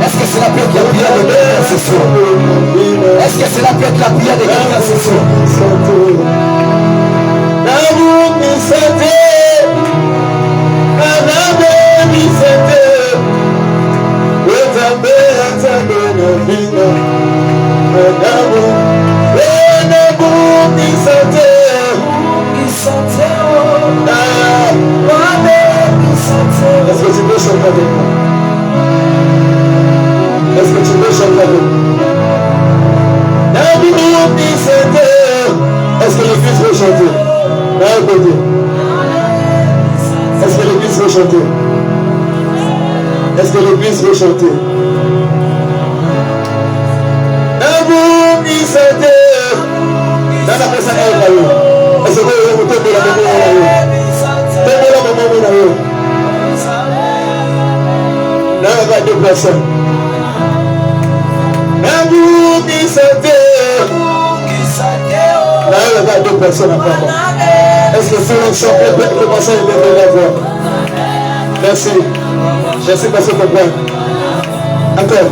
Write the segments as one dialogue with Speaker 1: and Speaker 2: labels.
Speaker 1: Est-ce que c'est la prière de la prière de quelqu'un ce soir? Est-ce que c'est la prière de la prière de quelqu'un ce soir?
Speaker 2: Est-ce que tu peux chanter avec moi? Est-ce que tu peux chanter avec moi? Est-ce que l'église veut chanter? D'un côté. Est-ce que l'église veut chanter? Est-ce que l'église veut chanter? Dans la personne est-ce que vous pouvez la maman? Là, il y a deux personnes. Là, il y a deux personnes apparemment. Est-ce que c'est un champion peut commencer à lever la voix? Merci. Merci parce que vous comprenez. Encore.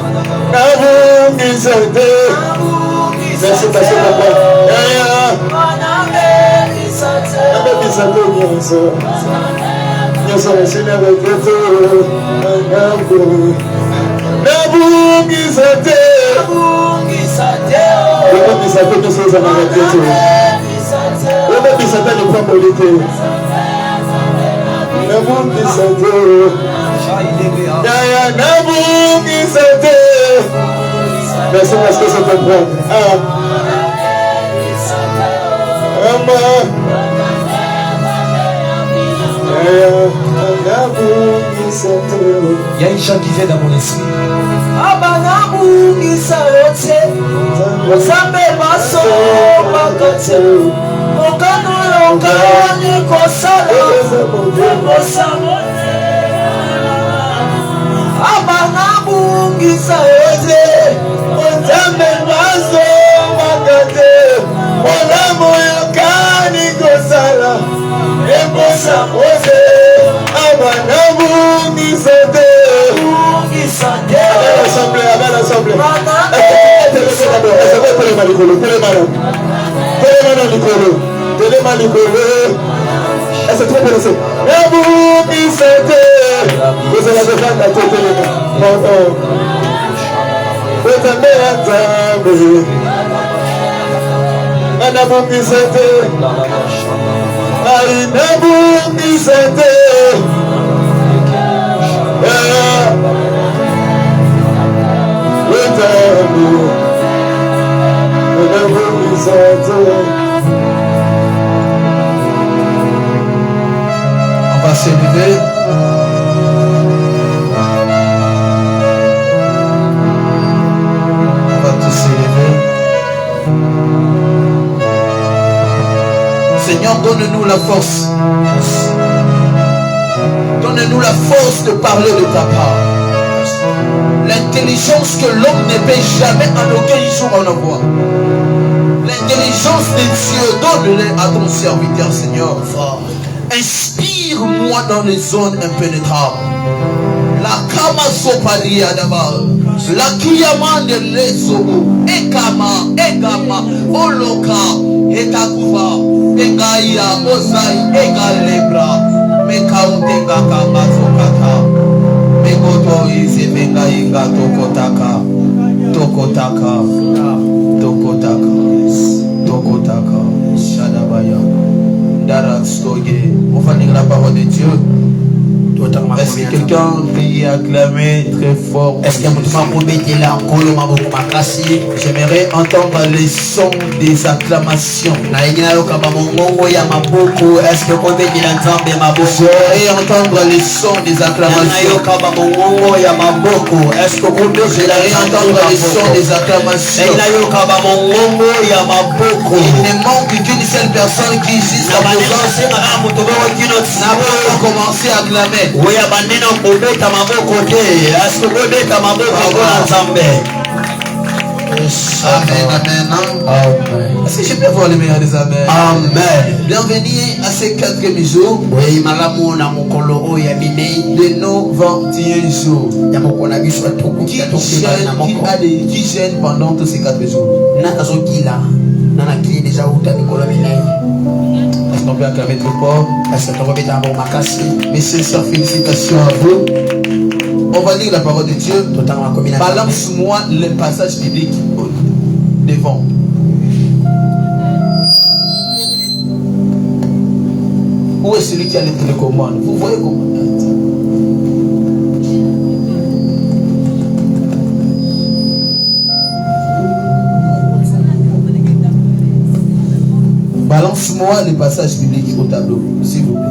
Speaker 2: Merci parce que vous comprenez. Merci parce que ça peut prendre.
Speaker 1: Il y a une chant qui vient dans mon esprit.
Speaker 2: Est-ce que tu peux laisser? Vous allez faire la tête.
Speaker 1: On va s'élever. On va tous s'élever. Seigneur, donne-nous la force. Donne-nous la force de parler de ta part. L'intelligence que l'homme ne peut jamais en aucun jour en avoir. L'intelligence de Dieu, donne-le à ton serviteur, Seigneur. Inspire-moi dans les zones impénétrables. La kama sopalia d'abord. La kiyamande lezobo. Egama, oloka, ekakuva, egaya, ozai, egalebra. Mekauntenga kama sokata. Megoto izi venga inga tokotaka. Tokotaka. Shadabaya. Darak stoye. On va lire la parole de Dieu. Est-ce que quelqu'un peut acclamer très fort?
Speaker 3: Est-ce que
Speaker 1: j'aimerais entendre les sons des acclamations.
Speaker 3: J'aimerais entendre
Speaker 1: les sons des acclamations. J'aimerais entendre les sons des acclamations. Il ne manque qu'une seule personne qui jusqu'à présent n'a pas commencé à acclamer. Amen. Est-ce que je peux voir les meilleurs des amen?
Speaker 3: Amen.
Speaker 1: Bienvenue à ces 4e jours de nos 21 jours. Qui gêne pendant tous ces 4 jours? Est-ce qu'on peut acclamer trop fort? Mes sincères félicitations à vous. On va lire la parole de Dieu. Balance-moi le passage biblique devant. Où est celui qui a les télécommandes? Vous voyez comment? Balance-moi les passages bibliques au tableau, s'il vous plaît.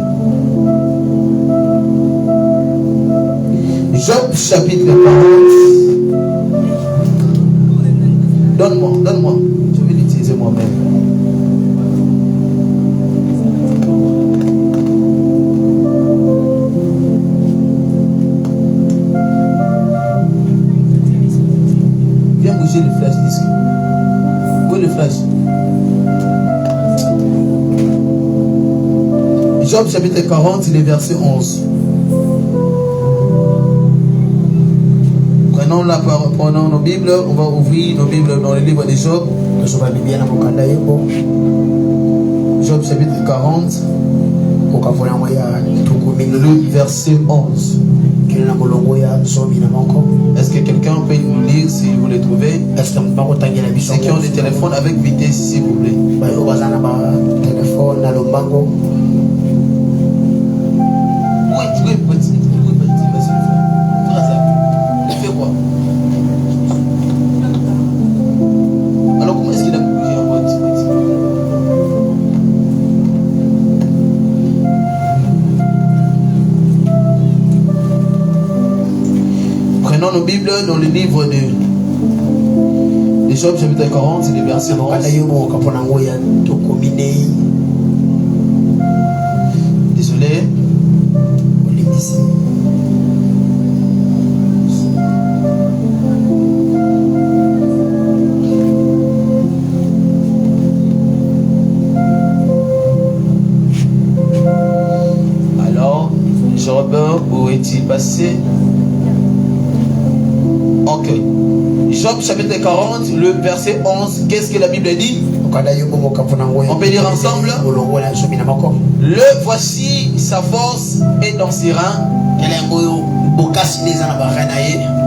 Speaker 1: Job chapitre 40. Donne-moi. Je vais l'utiliser moi-même. Viens bouger le flash disque. Où est le flash? Job chapitre 40, le verset 11. Prenons nos Bibles, on va ouvrir nos Bibles dans le livre de Job. Job chapitre 40, le verset 11. Est-ce que quelqu'un peut nous lire si vous le trouvez? Ceux qui ont des téléphones avec vitesse, s'il vous plaît. Alors comment est-ce qu'il a bougé en mode? Prenons nos Bibles dans le livre de Job chapitre 40, le verset 11. Désolé. Alors, Job, où est-il passé? Ok. Job chapitre 40, le verset 11. Qu'est-ce que la Bible dit? On peut lire ensemble. Le voici, sa force est dans ses reins,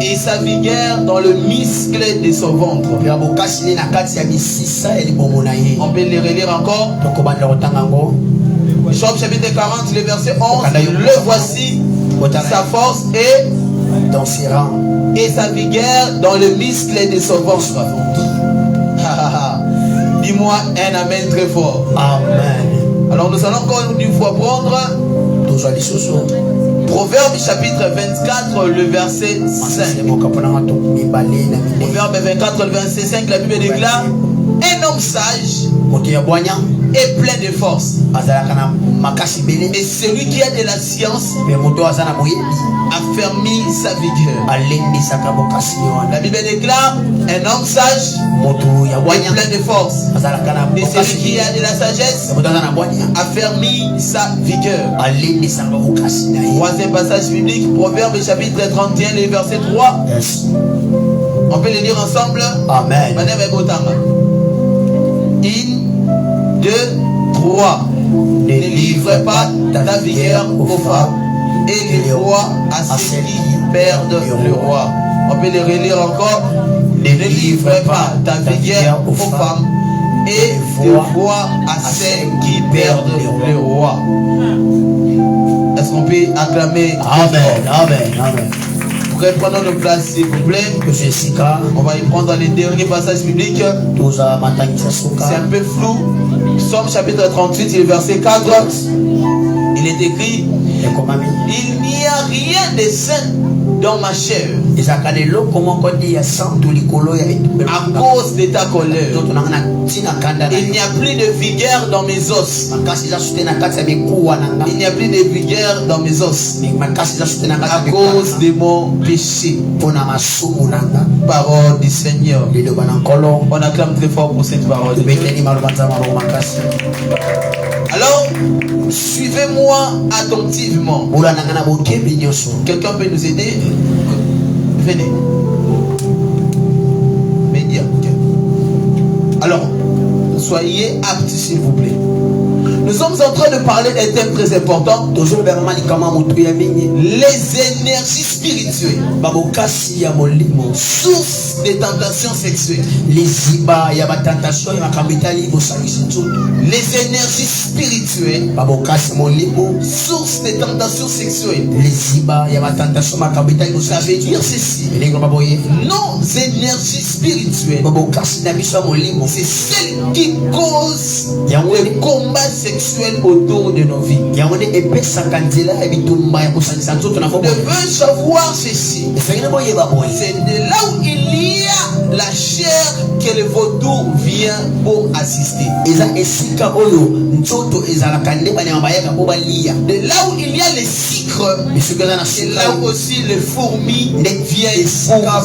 Speaker 1: et sa vigueur dans le muscle de son ventre. On peut le relire encore. Job chapitre 40, le verset 11. Le voici, sa force est
Speaker 3: dans ses reins,
Speaker 1: et sa vigueur dans le muscle de son ventre. Dis-moi un amen très fort.
Speaker 3: Amen.
Speaker 1: Alors nous allons encore une fois prendre Proverbe chapitre 24, le verset 5. Proverbe 24, le verset 5, la Bible déclare: Un homme sage est plein de force. Et celui qui a de la science affermit sa vigueur. La Bible déclare un homme sage est plein de force. Et celui qui a de la sagesse affermit sa vigueur. Troisième passage biblique, Proverbe chapitre 31, le verset 3. On peut le lire ensemble.
Speaker 3: Amen.
Speaker 1: 1, 2, 3. Ne livre pas ta vigueur aux femmes et les rois à ceux qui perdent le roi. On peut le relire encore. Ne livre pas ta vigueur aux femmes et les rois à ceux qui perdent le roi. Est-ce qu'on peut acclamer?
Speaker 3: Amen. Amen. Amen.
Speaker 1: Prenons nos places s'il vous plaît. On va y prendre les derniers passages bibliques. C'est un peu flou. Psaume chapitre 38, le verset 4. Il est écrit: il n'y a rien de sain dans ma chair à cause de ta colère. Il n'y a plus de vigueur dans mes os. Il n'y a plus de vigueur dans mes os à cause de mon péché. Parole du Seigneur. On acclame très fort pour cette parole. Alors, suivez-moi attentivement. Quelqu'un peut nous aider? Venez. Média. Alors, soyez aptes s'il vous plaît. Nous sommes en train de parler d'un thème très important. Les énergies spirituelles. Source des tentations sexuelles. Les énergies spirituelles. Source des tentations sexuelles. Ça veut dire ceci. Nos énergies spirituelles, c'est celles qui causent le combat sexuel autour de nos vies. Je veux savoir ceci. C'est de là où il y a la chair que le vautour vient pour assister. De là où il y a les sucres, c'est là où aussi les fourmis viennent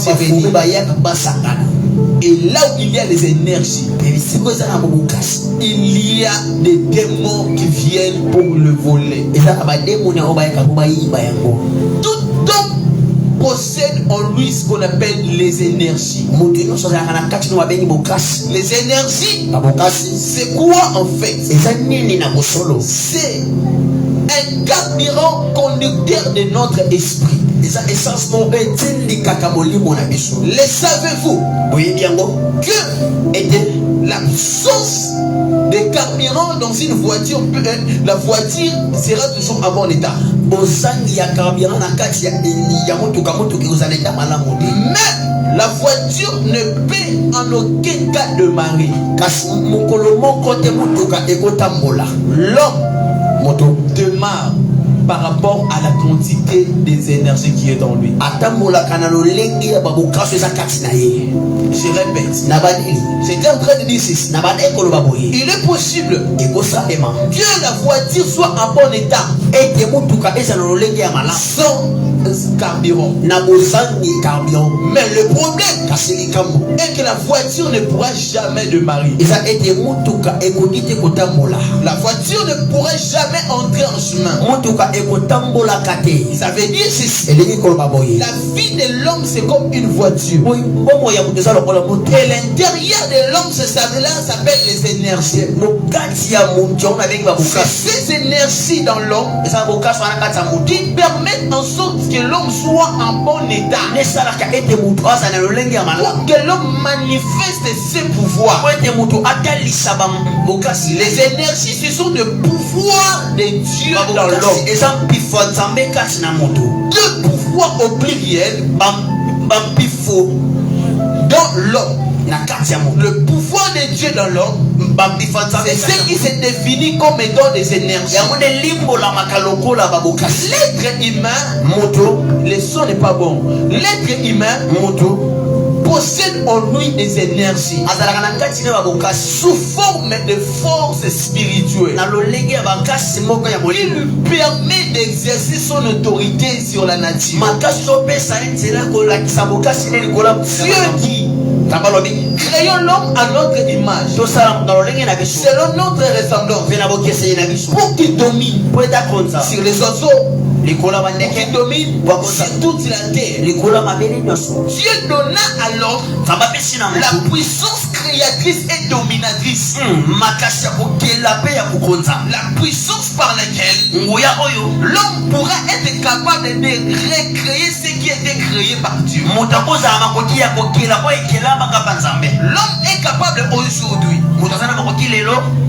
Speaker 1: pour venir. Et là où il y a les énergies, il y a des démons qui viennent pour le voler. Tout homme possède en lui ce qu'on appelle les énergies. Les énergies, c'est quoi en fait? C'est un carburant conducteur de notre esprit. Le savez-vous que la source de carburant dans une voiture, la voiture sera toujours en bon état. Mais la voiture ne peut en aucun cas démarrer. L'homme démarre par rapport à la quantité des énergies qui est en lui. Je répète, j'étais en train de dire ceci. Il est possible que la voiture soit en bon état sans carburant. Mais le problème est que la voiture ne pourra jamais démarrer. La voiture ne pourra jamais entrer en chemin. Ça veut dire ceci. La vie de l'homme c'est comme une voiture. Et l'intérieur de l'homme s'appelle les énergies. Ces énergies dans l'homme qui permettent en sorte que l'homme soit en bon état. Pour que l'homme manifeste ses pouvoirs. Les énergies, ce sont des pouvoirs de Dieu dans l'homme. Deux pouvoirs au pluriel dans l'homme. Le pouvoir de Dieu dans l'homme, c'est ce qui se définit comme étant des énergies. L'être humain, le son n'est pas bon. L'être humain possède en lui des énergies sous forme de force spirituelle. Il lui permet d'exercer son autorité sur la nature. Dieu dit, créons l'homme à notre image, selon notre ressemblance, pour qu'il domine sur les oiseaux, qui domine sur toute la terre. Dieu donna à l'homme la puissance créatrice et dominatrice. La puissance par laquelle l'homme pourra être capable de recréer ce qui a été créé par Dieu. L'homme est capable aujourd'hui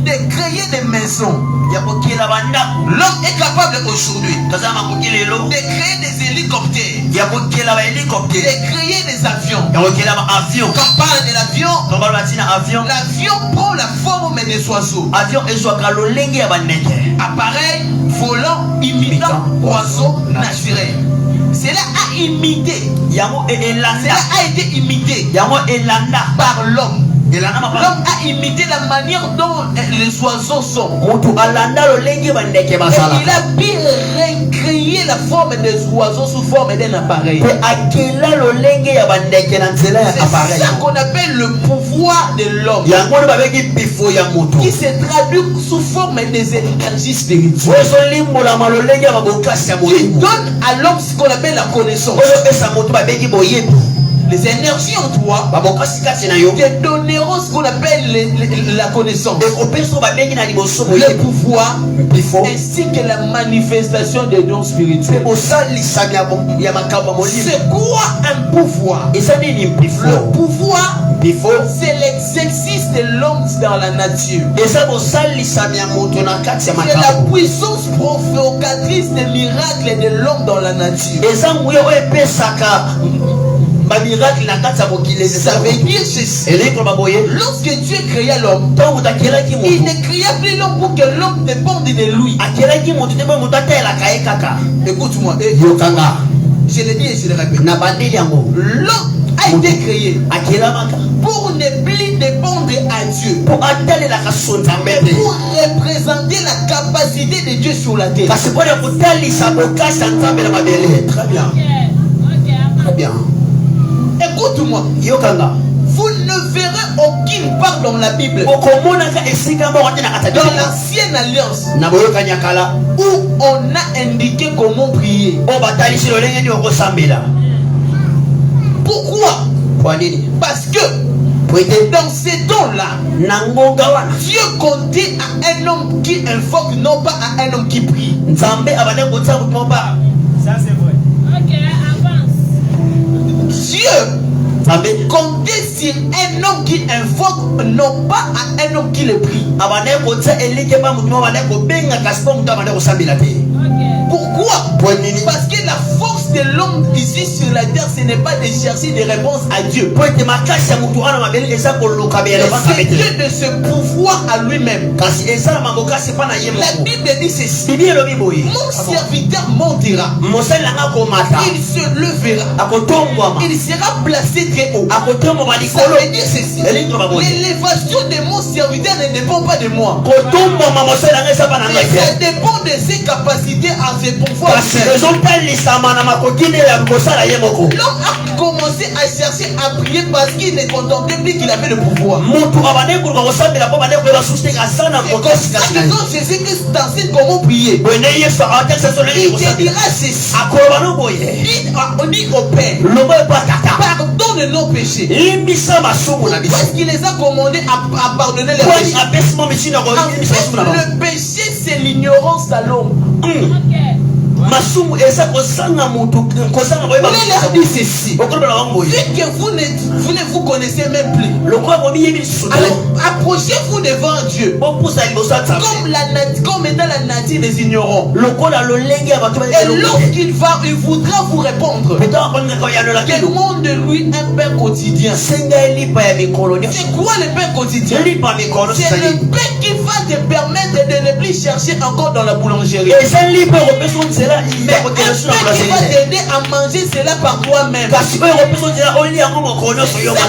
Speaker 1: de créer des maisons. L'homme est capable aujourd'hui de créer des hélicoptères, de créer des avions. Quand on parle de l'avion, l'avion prend la forme des oiseaux. Appareil volant imitant oiseaux naturels. Cela a imité. Cela a été imité par l'homme. L'homme a imité la manière dont les oiseaux sont. Et il a pu recréer la forme des oiseaux sous forme d'un appareil. C'est ça qu'on appelle le pouvoir de l'homme, qui se traduit sous forme des énergies spirituelles. Qui donne à l'homme ce qu'on appelle la connaissance. Les énergies en toi te donneront ce qu'on appelle la connaissance, le pouvoir, ainsi que la manifestation des dons spirituels. C'est quoi un pouvoir? Le pouvoir, c'est l'exercice de l'homme dans la nature. C'est la puissance provocatrice des miracles de l'homme dans la nature. Ça veut dire ceci. Lorsque Dieu créa l'homme, il ne créa plus l'homme pour que l'homme dépende de lui. Écoute-moi, je le dis et je le répète. L'homme a été créé pour ne plus dépendre à Dieu, pour représenter la capacité de Dieu sur la terre. Très bien. Très bien. Écoute-moi, vous ne verrez aucune part dans la Bible, dans l'ancienne alliance, où on a indiqué comment prier. Pourquoi? Parce que dans ces temps-là, Dieu comptait à un homme qui invoque, non pas à un homme qui prie.
Speaker 4: Ça c'est vrai. Ok, avance.
Speaker 1: Dieu comptait sur un homme qui invoque, non pas à un homme qui le prie. Pourquoi? Parce que la force de l'homme ici sur la terre, ce n'est pas de chercher des réponses à Dieu. C'est Dieu de ce pouvoir à lui-même. La Bible dit ceci: mon serviteur montera, il se levera, il sera placé très haut. Ça veut dire ceci: l'élévation de mon serviteur ne dépend pas de moi, mais ça dépend de ses capacités à ses pouvoirs. L'homme a commencé à chercher à prier parce qu'il ne contemplait plus qu'il avait le pouvoir. Quand Jésus-Christ t'enseigne comment prier, il te dira ceci: on dit au Père, pardonne nos péchés, parce qu'il les a commandés à pardonner les péchés. En fait, le péché, c'est l'ignorance à l'homme. On leur dit ceci: vu que vous ne vous connaissez même plus, alors approchez-vous devant Dieu Dieu. Comme étant la nature des ignorants. Et lorsqu'il va, il voudra vous répondre. Demande de lui un pain quotidien. C'est quoi le pain quotidien? C'est le pain qui va te permettre de ne plus chercher encore dans la boulangerie. Mais un pain qui va t'aider à manger cela par toi-même. C'est ce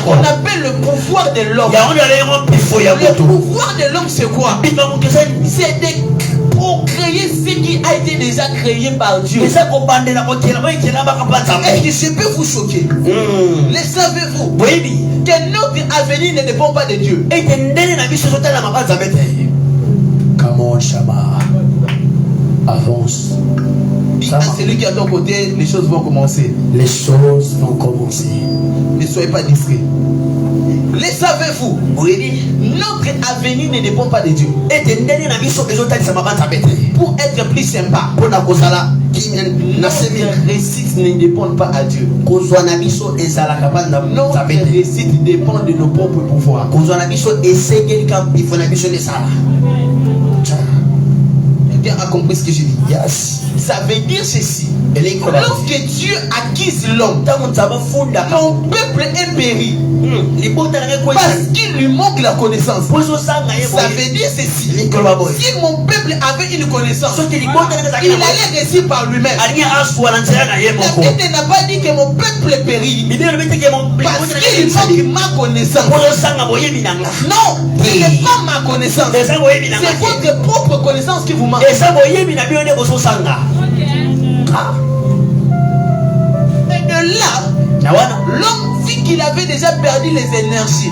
Speaker 1: qu'on appelle le pouvoir de l'homme. Le pouvoir de l'homme, c'est quoi? C'est de procréer ce qui a été déjà créé par Dieu. Est-ce que je peux vous choquer? Le savez-vous que notre avenir ne dépend pas de Dieu?
Speaker 3: Come on, Shama. Avance.
Speaker 1: Dis à celui qui est à ton côté, les choses vont commencer.
Speaker 3: Les choses vont commencer.
Speaker 1: Ne soyez pas discrets. Le savez-vous? Notre avenir ne dépend pas de Dieu. Pour être plus sympa, notre réussite ne dépend pas à Dieu. Notre réussite dépend de nos propres pouvoirs. Quelqu'un a compris ce que je dis?
Speaker 3: Yes.
Speaker 1: Ça veut dire ceci. Lorsque Dieu acquise l'homme, mon peuple est péri. Parce qu'il lui manque la connaissance. Ça veut dire ceci. Si mon peuple avait une connaissance, il allait réussir par lui-même. La Bible n'a pas dit que mon peuple périt parce qu'il manque ma connaissance. Non, ce n'est pas ma connaissance. C'est votre propre connaissance qui vous manque. Et de là, l'homme vit qu'il avait déjà perdu les énergies.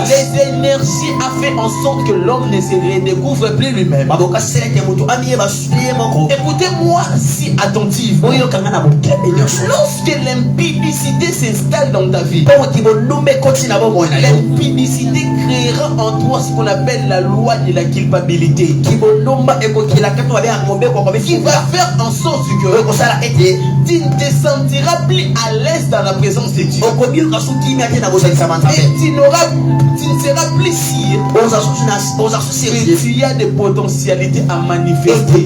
Speaker 1: Les énergies a fait en sorte que l'homme ne se redécouvre plus lui-même. Écoutez-moi si attentif. Lorsque l'impudicité s'installe dans ta vie, l'impudicité créera en toi ce qu'on appelle la loi de la culpabilité, qui va faire en sorte que tu ne te sentiras plus à l'aise dans la présence de Dieu. Et tu ne seras plus sûr que tu as des potentialités à manifester.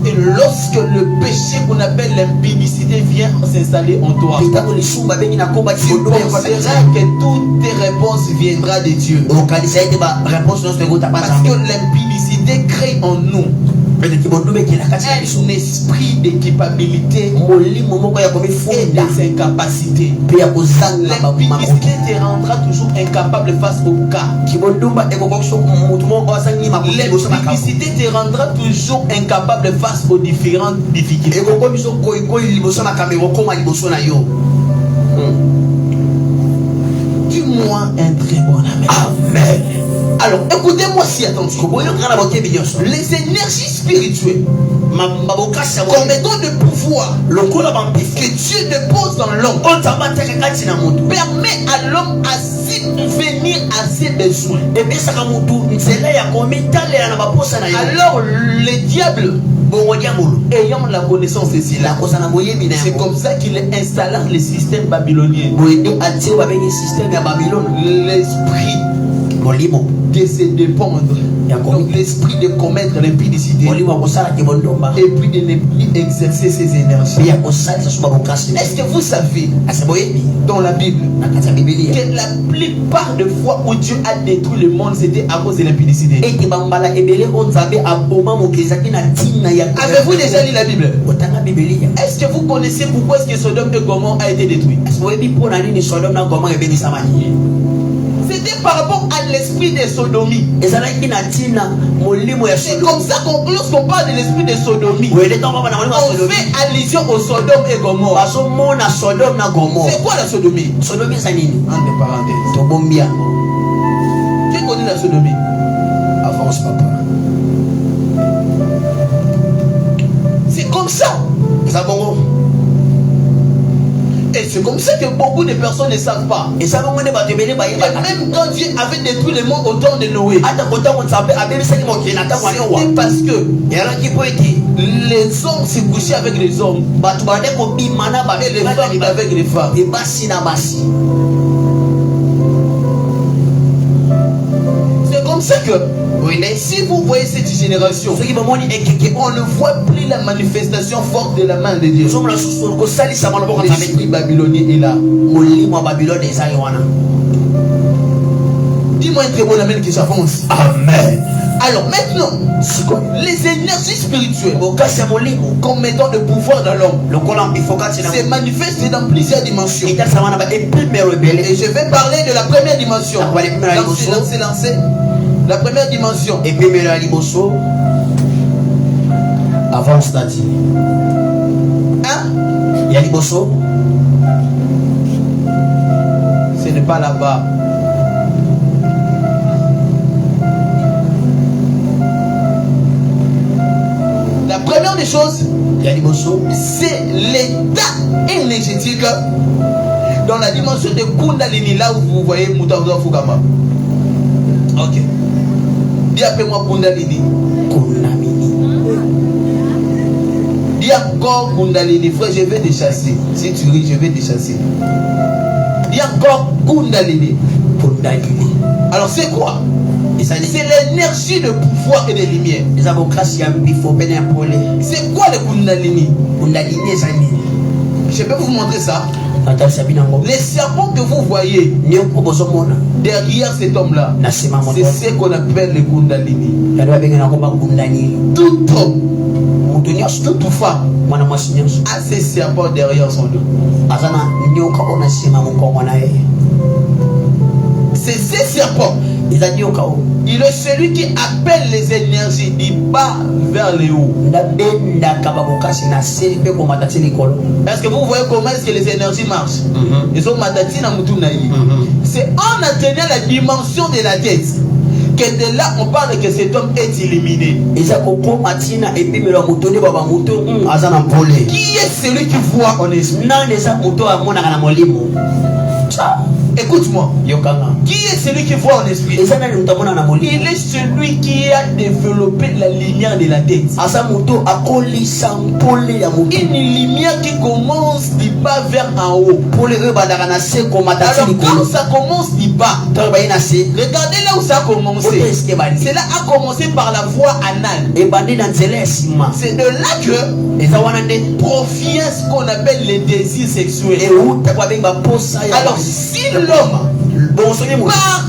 Speaker 1: Et lorsque le péché qu'on appelle l'impudicité vient s'installer en toi, tu penseras que toutes tes réponses viendront de Dieu. Parce que l'impudicité crée en nous un esprit de culpabilité et des incapacités. L'impudicité te rendra toujours incapable face au cas. L'impudicité te rendra toujours incapable face aux différentes difficultés. Dis-moi un très bon amen.
Speaker 3: Amen.
Speaker 1: Alors, écoutez-moi si attentivement. Les énergies spirituelles, comme étant de pouvoir que Dieu dépose dans l'homme, permet à l'homme à subvenir à ses besoins. Alors, le diable, ayant la connaissance de cela, c'est comme ça qu'il installa le système babylonien. L'esprit de se dépendre, donc l'esprit de commettre l'impudicité et puis de ne plus exercer ses énergies. Est-ce que vous savez dans la Bible que la plupart des fois où Dieu a détruit le monde, c'était à cause de l'impudicité? Avez-vous déjà lu la Bible? Est-ce que vous connaissez pourquoi est-ce que Sodome et Gomorrhe a été détruit? C'était par rapport à l'esprit de sodomie. C'est comme ça qu'on, lorsqu'on parle de l'esprit de sodomie, on fait allusion au Sodome et Gomorrhe. C'est quoi la sodomie? Entre parenthèses. Qui connaît la sodomie?
Speaker 3: Avance, papa.
Speaker 1: C'est comme ça. Et c'est comme ça que beaucoup de personnes ne savent pas. Et même quand Dieu avait détruit le monde au temps de Noé, c'était parce que les hommes se couchaient avec les hommes et les femmes avec les femmes. que si vous voyez cette génération, on ne voit plus la manifestation forte de la main de Dieu. L'esprit babylonien est là. Dis-moi un très bon amen qui s'avance.
Speaker 2: Amen.
Speaker 1: Alors maintenant, les énergies spirituelles comme mettant de pouvoir dans l'homme se manifestent dans plusieurs dimensions. Et je vais parler de la première dimension. Lancez. La première dimension.
Speaker 3: Avance, Nati.
Speaker 1: Ce n'est pas là-bas. La première des choses, c'est l'état énergétique dans la dimension de Kundalini, là où vous voyez Moutaouda Fukama. Ok. Dis appelle-moi Kundalini. Dis encore Kundalini. Frère, je vais te chasser. Si tu ris, je vais te chasser. Dis encore Kundalini. Alors c'est quoi? C'est l'énergie de pouvoir et de lumière. C'est quoi le Kundalini? Je peux vous montrer ça. Les serpents que vous voyez derrière cet homme-là, c'est ce qu'on appelle le Kundalini. Tout homme, toute femme a ces serpents derrière son dos. C'est ces serpents. Il est celui qui appelle les énergies du bas vers le haut. Est-ce que vous voyez comment est-ce que les énergies marchent? C'est en atteignant la dimension de la tête que de là on parle que cet homme est illuminé. Qui est celui qui voit en esprit? Écoute-moi. Qui est celui qui voit en esprit? Il est celui qui a développé la lumière de la tête. Une lumière qui commence du bas vers en haut. Alors quand ça commence du bas, regardez là où ça a commencé. Cela a commencé par la voie anale. C'est de là que provient ce qu'on appelle les désirs sexuels. Alors si l'homme part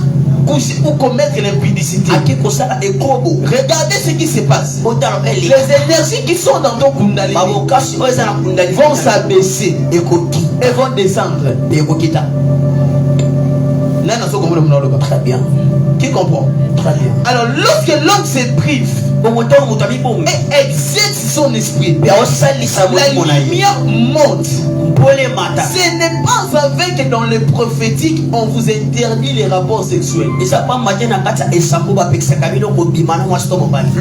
Speaker 1: coucher ou commettre l'impudicité, regardez ce qui se passe. Les énergies qui sont dans ton Kundalini vont s'abaisser et vont descendre. Très bien. Qui comprend? Très bien. Alors lorsque l'homme se prive et exerce son esprit, la lumière monte. Ce n'est pas avec dans le prophétique on vous interdit les rapports sexuels.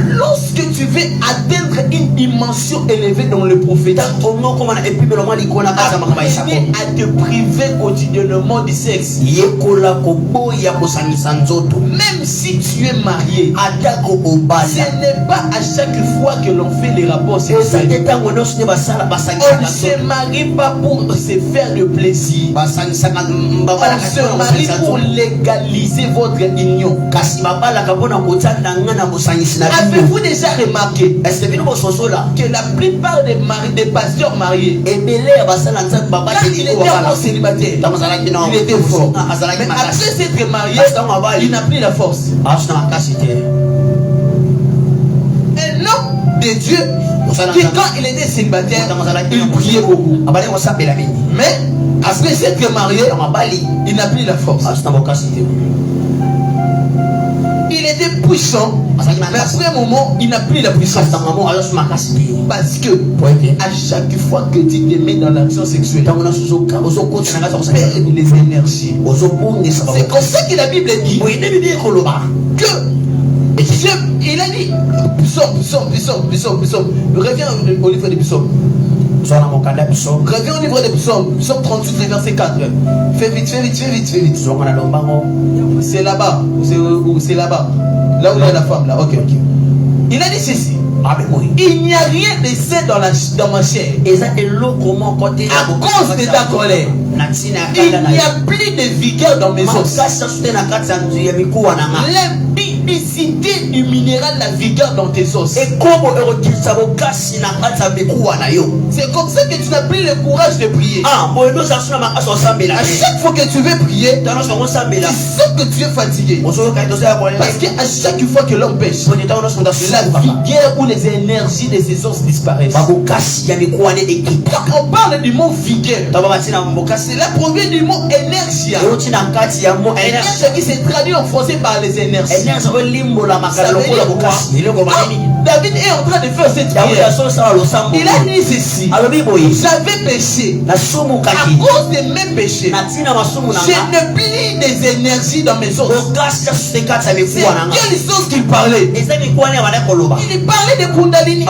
Speaker 1: Lorsque tu veux atteindre une dimension élevée dans le prophétique, apprenez à te priver quotidiennement du sexe. Même si tu es marié, ce n'est pas à chaque fois que l'on fait les rapports sexuels. On ne se marie pas pour se faire de plaisir. On se marie pour légaliser votre union. Avez-vous déjà remarqué que la plupart des pasteurs mariés, quand il était encore célibataire, il était fort. Mais après s'être marié, il n'a plus la force. Un homme de Dieu qui quand il était célibataire, il priait beaucoup. Mais après s'être marié, il n'a plus la force. Il était puissant, mais après un moment, il n'a plus la puissance. Parce que à chaque fois que tu te mets dans l'action sexuelle, tu perds les énergies. C'est comme ça que la Bible dit que il a dit psaume. Reviens au livre des psaumes. Reviens au livre des psaumes. Psaume 38, verset 4. Fais vite. C'est là-bas. C'est là-bas. Là où il y a la femme. Là. Ok. Il a dit ceci. Il n'y a rien de sain dans ma chair. À cause de ta colère, il n'y a plus de vigueur dans mes os. l'unicité du minéral, la vigueur dans tes os. C'est comme ça que tu n'as plus le courage de prier. À chaque fois que tu veux prier, tu sens que tu es fatigué. Parce qu'à chaque fois que l'homme pêche, la vigueur ou les énergies de ses os disparaissent. Quand on parle du mot vigueur, cela provient du mot énergie. Énergie qui se traduit en français par les énergies. David est en train de faire cette prière. Il a dit ceci: j'avais péché à cause de mes péchés. Je ne plie des énergies dans mes os. C'est quelle chose qu'il parlait? Il parlait de Kundalini.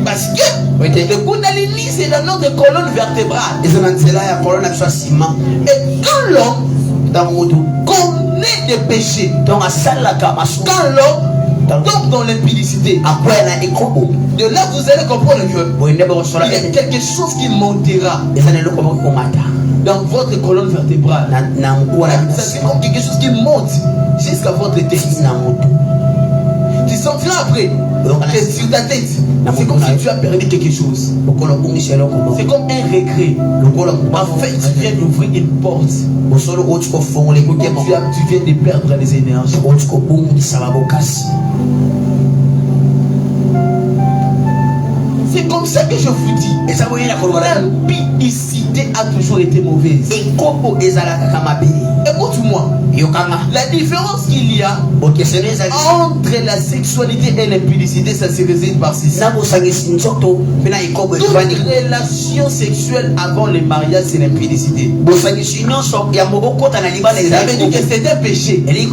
Speaker 1: Parce que le Kundalini, c'est dans notre colonne vertébrale. Et quand l'homme connaît des péchés, quand l'homme tombe dans l'impudicité, de là vous allez comprendre que il y a quelque chose qui montera dans votre colonne vertébrale. C'est comme quelque chose qui monte jusqu'à votre tête. Tu sentiras après que sur ta tête, c'est comme si tu as perdu quelque chose. C'est comme un regret. En fait, tu viens d'ouvrir une porte. Tu viens de perdre les énergies. C'est comme ça que je vous dis. L'impudicité a toujours été mauvaise. Écoute-moi. La différence qu'il y a entre la sexualité et l'impudicité, ça se résume par ceci. Toute relation sexuelle avant le mariage, c'est l'impudicité. Ça veut dire que c'est un péché. Mais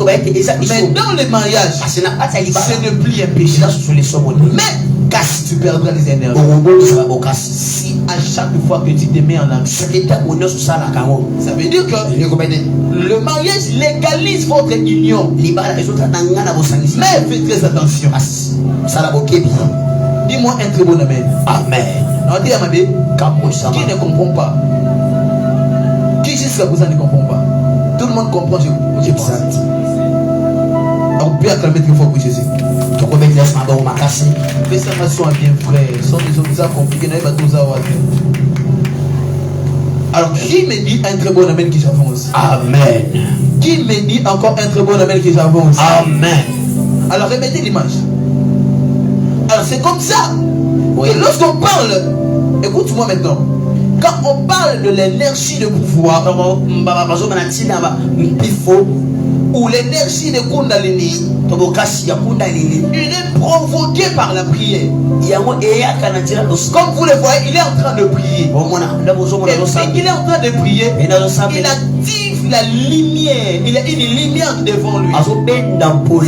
Speaker 1: dans le mariage, ce n'est plus un péché. Mais tu perdras les énergies. Si à chaque fois que tu te mets en action, ça veut dire que le mariage légalise votre union. Mais faites très attention. Dis-moi un très bon amen. Amen. Qui ne comprend pas? Qui jusqu'à présent ne comprend pas? Tout le monde comprend. Je pense. On peut acclamer très fort pour Jésus. Mais ça m'a soin bien frère. Sans les hommes compliqués, n'avez pas tout ça. Alors, qui me dit un très bon amen qui j'avance? Amen. Qui me dit encore un très bon amen qui j'avance? Amen. Alors, répétez l'image. Alors, c'est comme ça que lorsqu'on parle, écoute-moi maintenant, quand on parle de l'énergie de pouvoir, ou l'énergie de Kundalini, il est provoqué par la prière. Comme vous le voyez, il est en train de prier. Et puis qu'il est en train de prier, il active la lumière. Il a une lumière devant lui.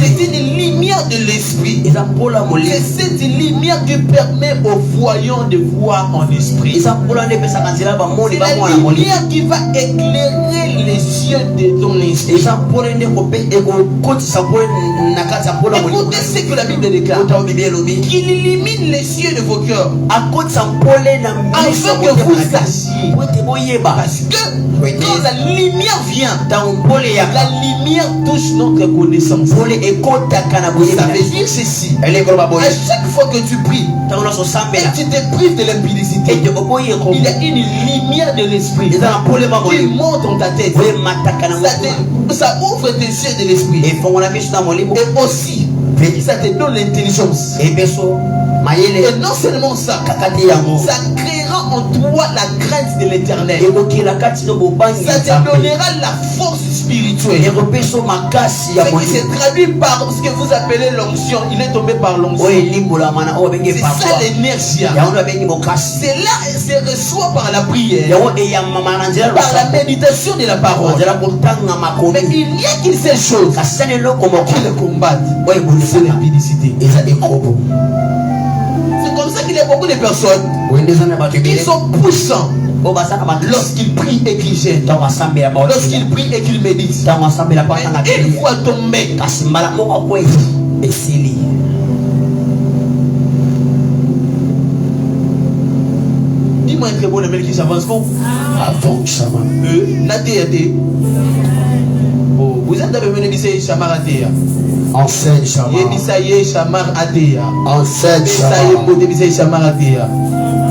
Speaker 1: C'est une lumière de l'esprit. C'est cette lumière qui permet aux voyants de voir en esprit. C'est la lumière qui va éclairer les yeux de ton esprit. Écoutez ce que la Bible déclare. Il illumine les yeux de vos cœurs afin que vous sachiez. Parce que quand la lumière vient, la lumière touche notre connaissance. Ça veut dire ceci: à chaque fois que tu pries et tu te prives de l'impudicité, il y a une lumière de l'esprit qui monte dans ta tête. Ça ouvre tes yeux de l'esprit. Et aussi, ça te donne l'intelligence. Et non seulement ça, ça créera en toi la crainte de l'éternel. Ça te donnera la force spirituelle. Ce qui se traduit par ce que vous appelez l'onction. Il est tombé par l'onction. C'est ça l'énergie. Cela se reçoit par la prière, par la méditation de la parole. Mais il n'y a qu'une seule chose qui le combatte, c'est l'impudicité. C'est comme ça qu'il y a beaucoup de personnes qui sont puissants lorsqu'ils prient et qu'ils gênent, lorsqu'ils prient et qu'ils méditent. Mais une fois tombé, dis-moi un très bon amen qui s'avance. Avant que ça va. Oh. Vous êtes venu ici Chamar Atea.
Speaker 3: Enseigne Chamar.
Speaker 1: Yebisaye Chamar Atea.
Speaker 3: Enseigne Chamar.
Speaker 1: Yebisaye Bodebisé Chamar Atea.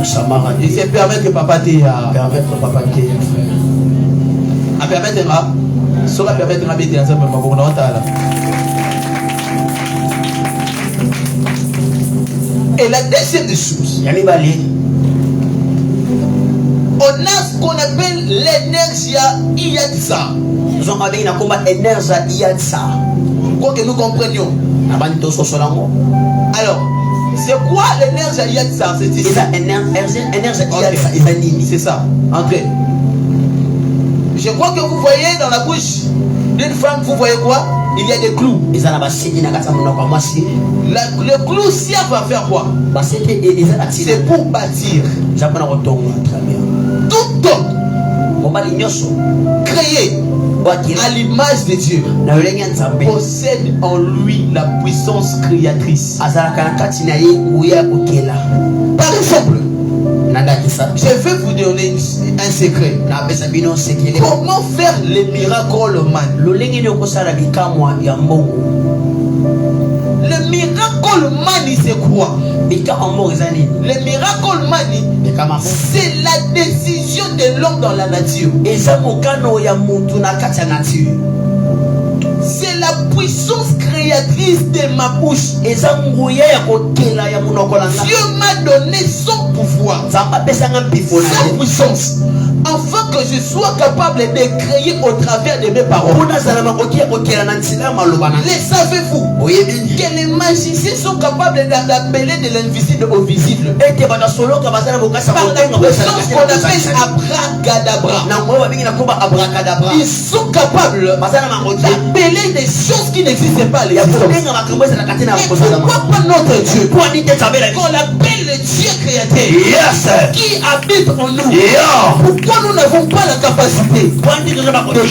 Speaker 3: Chamar Atea.
Speaker 1: Et c'est permettre que papa Tea.
Speaker 3: Permettre papa Tea, frère.
Speaker 1: A permettre là. Sera permettre de m'habiter ensemble mais bon on là. Et la deuxième des choses.
Speaker 3: Yami Bali.
Speaker 1: On a ce qu'on appelle l'énergie Iyatsa.
Speaker 3: Nous avons avec une combat énergie Iyatsa.
Speaker 1: Quoi que nous comprenions. Alors, c'est quoi l'énergie Iyatsa? C'est ici. C'est ça. Entrez. Je crois que vous voyez dans la bouche d'une femme, vous voyez quoi? Il y a des clous. Le clou servent à faire quoi? C'est pour bâtir. Tout homme créé à l'image de Dieu possède en lui la puissance créatrice. Par exemple, je vais vous donner un secret. Comment faire les miracles man? Le miracle mani c'est quoi? Le miracle mani c'est la décision de l'homme dans la nature. C'est la puissance créatrice de ma bouche. Dieu m'a donné son pouvoir, sa puissance, afin que je sois capable de créer au travers de mes paroles. Les savez-vous que les magiciens sont capables d'appeler de l'invisible au visible par la puissance qu'on appelle abracadabra. Ils sont capables d'appeler des choses qui n'existaient pas. Et pourquoi pas notre Dieu qu'on appelle le Dieu créateur qui habite en nous? Pourquoi nous n'avons pas la capacité de créer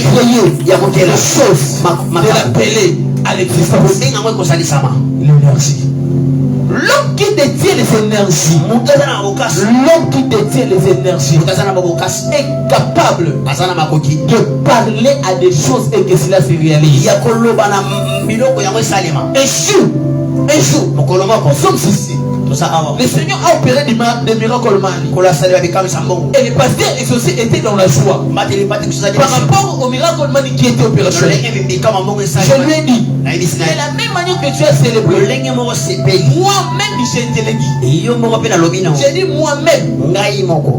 Speaker 1: des choses, de l'appeler à l'existence? L'énergie. L'homme qui détient les énergies, l'homme qui détient les énergies est capable de parler à des choses et que cela se réalise. Un jour, nous sommes ici. Le Seigneur a opéré des miracles mani. Et les pasteurs aussi étaient dans la joie par rapport au miracle mani qui était opérationnel. Je lui ai dit, de la même manière que tu as célébré, moi-même je te l'ai dit. J'ai dit moi-même,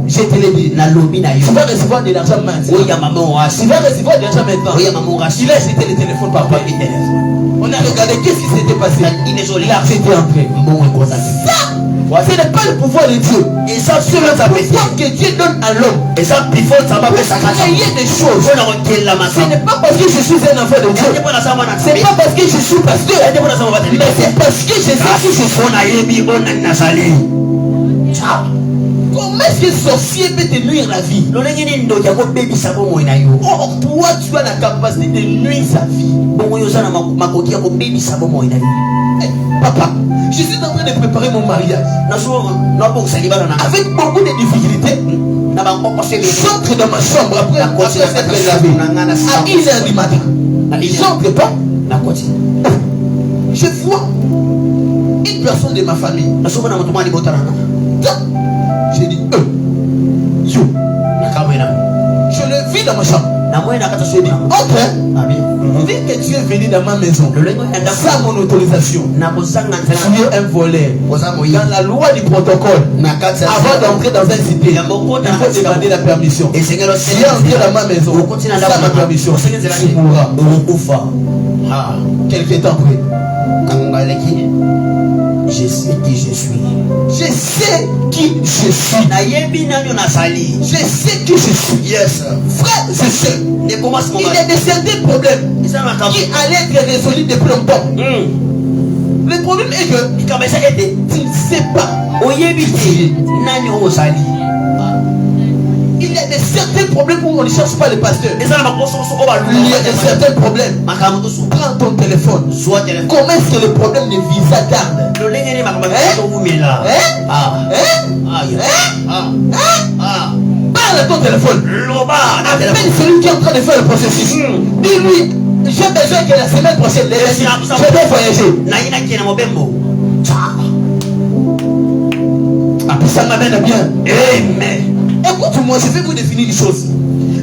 Speaker 1: je te l'ai dit. Tu vas recevoir de l'argent maintenant. Tu vas recevoir de l'argent maintenant. Il a jeté le téléphone par rapport. On a regardé qu'est-ce qui s'était passé. L'argent était entré. Ça, ce n'est pas le pouvoir de Dieu. Et ça, c'est le pouvoir que Dieu donne à l'homme. Et ça, il faut créer des choses. Ce n'est pas parce que je suis un enfant de Dieu. Ce n'est pas parce que je suis pasteur. Mais c'est parce que je sais qui je suis. Comment est-ce que le sorcier peut te nuire la vie? Oh, toi, tu as la capacité de nuire sa vie. Papa, je suis en train de préparer mon mariage avec beaucoup de difficultés. J'entre dans ma chambre après s'être lavé à 1h du matin. J'entre pas. Je vois une personne de ma famille. J'ai dit yo. Je le vis dans ma chambre. J'ai dit ok. Vu que tu es venu dans ma maison sans mon autorisation, tu es un voleur. Dans la loi du protocole, avant d'entrer dans une cité, il faut demander la permission. Si tu es entré dans ma maison sans ma permission, tu mourras. Quelques temps après, je sais qui je suis. Je sais qui je suis. Je sais qui je suis. Yes. Frère, je sais. Il y a des certains problèmes qui allaient être résolus depuis longtemps. Le problème est que tu ne sais pas. Il y a des certains problèmes où on ne cherche pas le pasteur. Il y a des certains problèmes. Prends ton téléphone. Comment est-ce que le problème de visa tarde? Parle à ton téléphone. Appelle celui qui est en train de faire le processus. Dis-lui, J'ai besoin que la semaine prochaine, je vais voyager. Ah, ça m'amène bien. Amen. Écoute-moi, je vais vous définir une chose.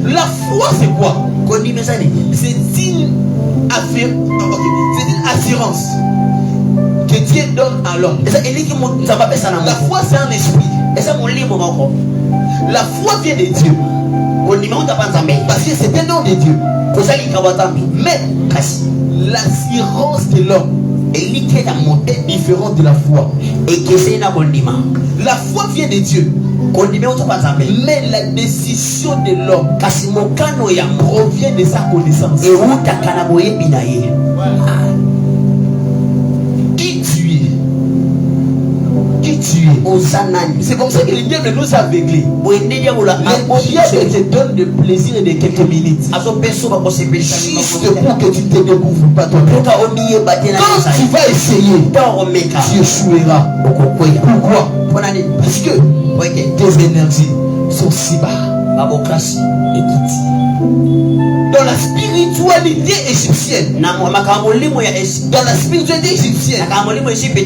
Speaker 1: La foi, c'est quoi? C'est une assurance que Dieu donne à l'homme. La foi, c'est un esprit. La foi vient de Dieu. Parce que c'est un nom de Dieu. Mais l'assurance de l'homme est différente de la foi. La foi vient de Dieu. Mais la décision de l'homme provient de sa connaissance. Qui tu es? Qui tu es? C'est comme ça que le diable nous a aveuglés. Le diable te donne de plaisir et de quelques minutes. Juste pour que tu ne te découvres pas toi-même. Quand tu vas essayer, tu échoueras. Pourquoi? Parce que tes énergies sont si bas. Dans la spiritualité égyptienne,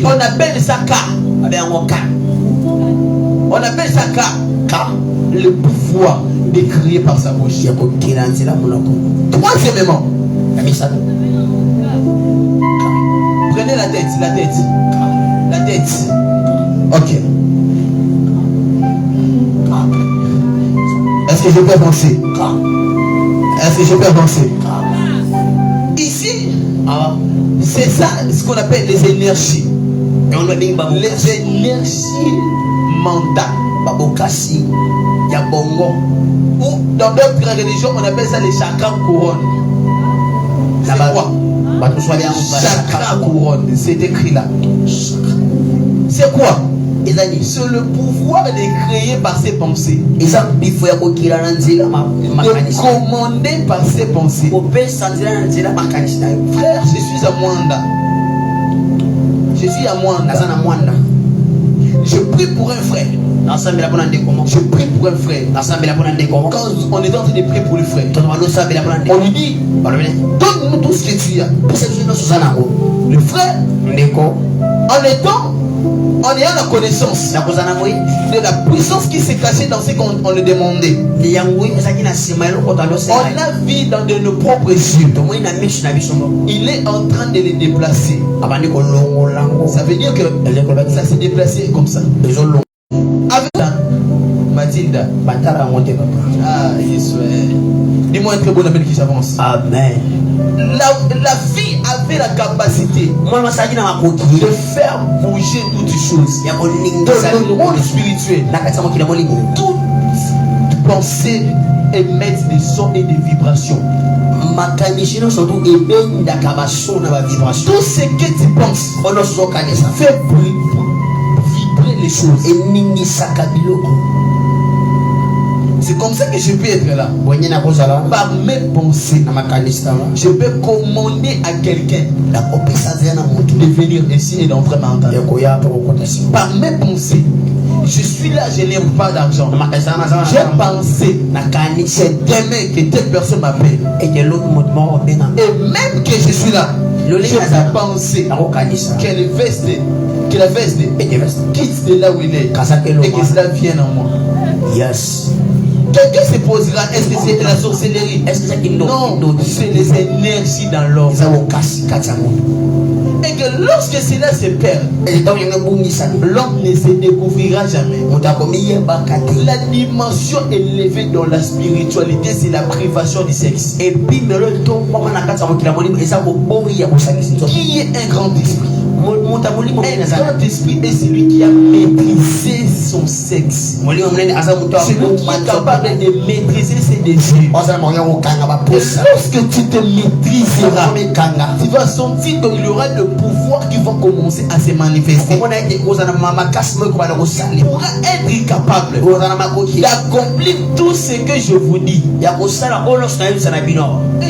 Speaker 1: on appelle ça Ka. On appelle ça Ka. Le pouvoir est créé par sa bouche. Troisièmement, prenez la tête. Ok. Est-ce que je peux avancer? Ici, c'est ça ce qu'on appelle les énergies. Les énergies mentales. Ou dans d'autres religions, on appelle ça les chakras couronnes. C'est quoi? Chakra couronne, c'est écrit là. C'est quoi? C'est le pouvoir de créer par ses pensées. De commander par ses pensées. Frère, je suis à Mwanda. Je prie pour un frère. Quand on est en train de prier pour le frère, on lui dit, donne-nous tout ce que tu as. Le frère, en ayant la connaissance de la puissance qui s'est cachée dans ce qu'on lui demandait, on a vu dans de nos propres yeux. Il est en train de les déplacer. Ça veut dire que ça s'est déplacé comme ça. Avec Mathilda. Ah, dis-moi un très bon appel qui s'avance. Amen. La vie avait la capacité de faire bouger toutes choses. Dans le monde spirituel, toute pensée émet des sons et des vibrations. Tout ce que tu penses fait vibrer les choses. C'est comme ça que je peux être là. Par mes pensées, je peux commander à quelqu'un de venir ici et d'entrer maintenant. Par mes pensées, je suis là, je n'ai pas d'argent. J'ai pensé, c'est demain que telle personne m'appelle. Et même que je suis là, je peux penser que la veste quitte de là où il est et que cela vienne en moi. Yes. Quelqu'un se posera, est-ce que c'est la sorcellerie? Est-ce que c'est non, c'est les énergies dans l'homme. Et que lorsque cela se perd, l'homme ne se découvrira jamais. La dimension élevée dans la spiritualité, c'est la privation du sexe. Et puis, qui est un grand esprit? Un grand esprit est celui qui a maîtrisé son sexe. Celui qui est capable de maîtriser ses désirs. Lorsque tu te maîtriseras, tu vas sentir qu'il y aura de pouvoirs qui vont commencer à se manifester. Tu pourras être capable d'accomplir tout ce que je vous dis. Un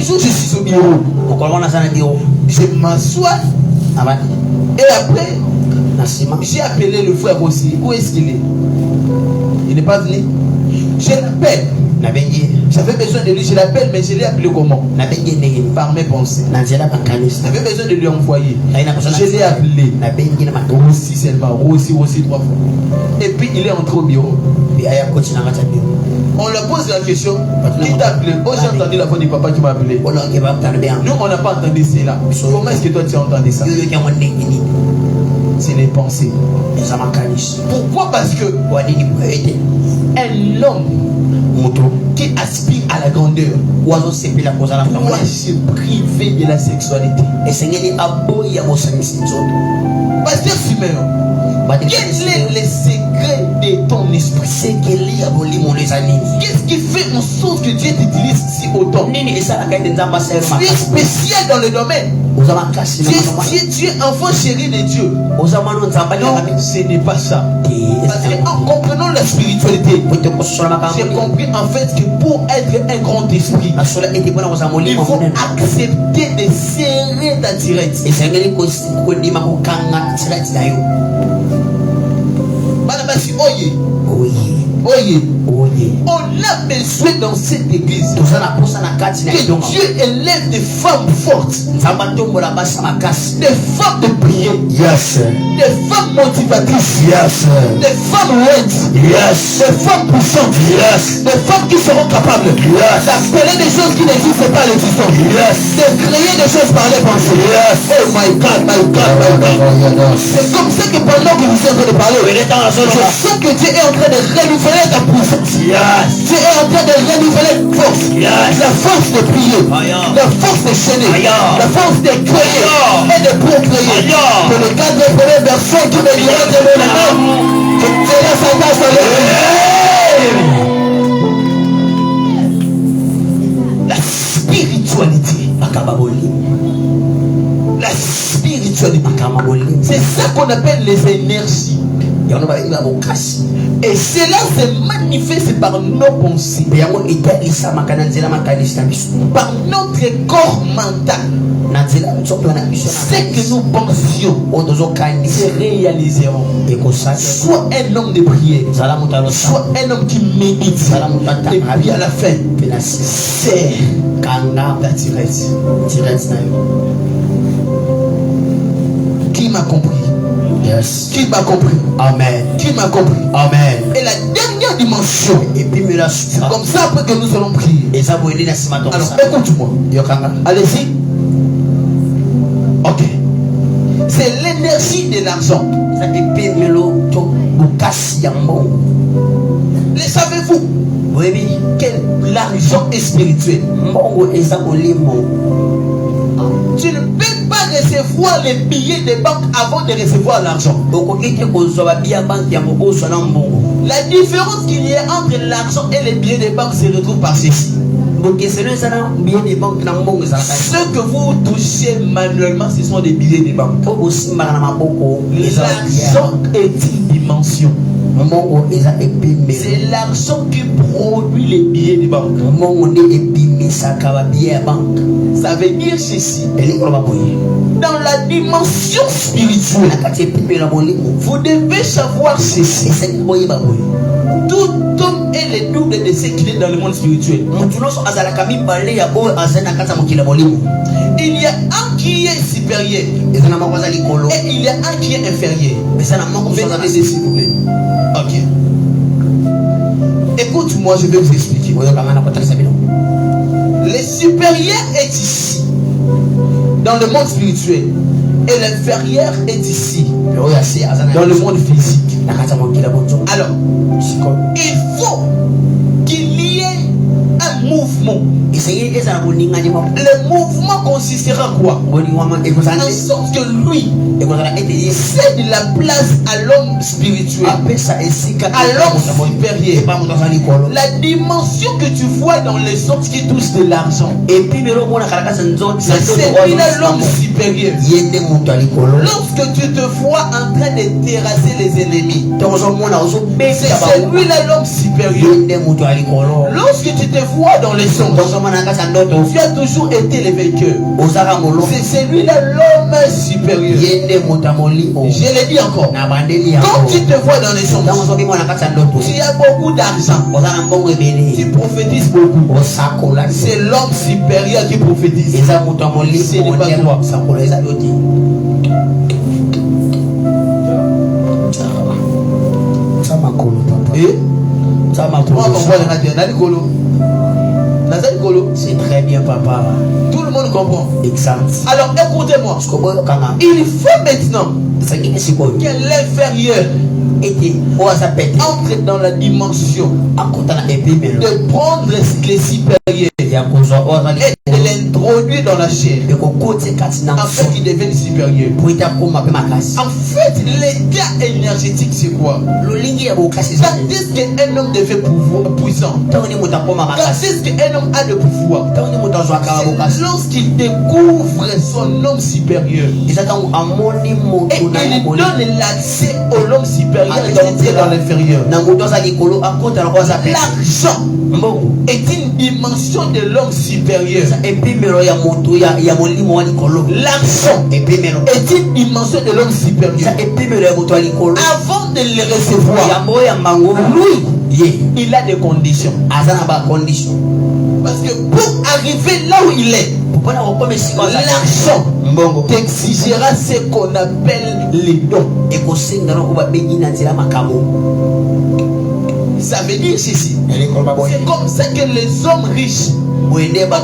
Speaker 1: jour, je suis au bureau. Je m'assois. Et après, j'ai appelé le frère aussi. Où est-ce qu'il est? Il n'est pas venu. Je l'appelle. J'avais besoin de lui, je l'appelle, mais je l'ai appelé comment? Par mes pensées. J'avais besoin de lui envoyer. Je l'ai appelé. Aussi seulement, aussi 3 fois. Et puis il est entré au bureau. On leur pose la question, qui t'a appelé? Oh, j'ai entendu la voix du papa qui m'a appelé. Nous, on n'a pas entendu cela. Comment est-ce que toi tu as entendu ça? C'est les pensées. Pourquoi? Parce que un homme qui aspire à la grandeur doit se priver de la sexualité. Pasteur Simeon, quel est le secret de ton esprit? Qu'est-ce qui fait en sorte que Dieu t'utilise si autant? Tu es spécial dans le domaine. Tu es enfant chéri de Dieu. Non, ce n'est pas ça. Parce qu'en comprenant la spiritualité, j'ai compris en fait que pour être un grand esprit, il faut accepter de serrer ta tirette. On a besoin dans cette église que Dieu élève des femmes fortes, des femmes de prière, des femmes motivatrices, des femmes raides, des femmes puissantes, des femmes qui seront capables d'appeler des choses qui n'existent pas à l'existence, de créer des choses par les pensées. Oh my God, my God, my God. C'est comme ça que pendant que vous êtes en train de parler, je sens que Dieu est en train de renouveler ta puissance. Dieu est en train de renouveler la force. La force de prier, la force de chaîner, la force de créer et de procréer. Que le cadre de première version qui me dira de maintenant, que cela s'engage dans le la spiritualité. La spiritualité. C'est ça qu'on appelle les énergies. Et cela se manifeste par nos pensées, par notre corps mental. Ce que nous pensions se réaliseront. Soit un homme de prière, soit un homme qui médite, et puis à la fin, c'est la tirette. Qui m'a compris? Yes. Qui m'a compris? Amen. Qui m'a compris? Amen. Et la dernière dimension, c'est comme ça après que nous allons prier. Alors écoute-moi. Allez-y. Ok. C'est l'énergie de l'argent. Le savez-vous? Que l'argent est spirituel. Tu ne peux pas recevoir les billets de banque avant de recevoir l'argent. La différence qu'il y a entre l'argent et les billets de banque se retrouve par ceci. Ce que vous touchez manuellement, ce sont des billets de banque. L'argent est une dimension. C'est l'argent qui produit les billets de banque. Ça veut dire ceci. Dans la dimension spirituelle, vous devez savoir ceci. Tout homme est le double de ce qu'il est dans le monde spirituel. Il y a un qui est supérieur et il y a un qui est inférieur. Venez s'il vous plaît. Ok. Écoute-moi, je vais vous expliquer. Le supérieur est ici, dans le monde spirituel, et l'inférieur est ici, dans le monde physique. Alors, il faut qu'il y ait un mouvement. Le mouvement consistera quoi? En sorte que lui cède la place à l'homme spirituel, à l'homme supérieur. La dimension que tu vois dans les autres qui touchent de l'argent, c'est celui-là l'homme supérieur. Lorsque tu te vois en train de terrasser les ennemis, c'est celui-là l'homme supérieur. Lorsque tu te vois dans les songes, tu as toujours été le vainqueur. C'est celui-là l'homme supérieur. Je l'ai dit encore. Quand tu te vois dans les songes, tu as beaucoup d'argent, tu prophétises beaucoup. C'est l'homme supérieur qui prophétise. Ce n'est pas toi.
Speaker 3: C'est très bien, papa.
Speaker 1: Tout le monde comprend.
Speaker 3: Exact.
Speaker 1: Alors écoutez-moi. Il faut maintenant que l'inférieur entre dans la dimension de prendre les supérieurs et de l'introduire dans la chair afin qu'il devienne supérieur. En fait, l'état énergétique, c'est quoi? Quand est-ce qu'un homme devient puissant? Quand est-ce qu'un homme a le pouvoir? C'est lorsqu'il découvre son homme supérieur et il donne l'accès au l'homme supérieur et dans l'inférieur. L'argent est une dimension de l'homme supérieur. L'argent est une dimension de l'homme supérieur. Avant de le recevoir, lui, il a des conditions. Parce que pour arriver là où il est, l'argent t'exigera ce qu'on appelle les dons. Ça veut dire ceci. C'est comme ça que les hommes riches ont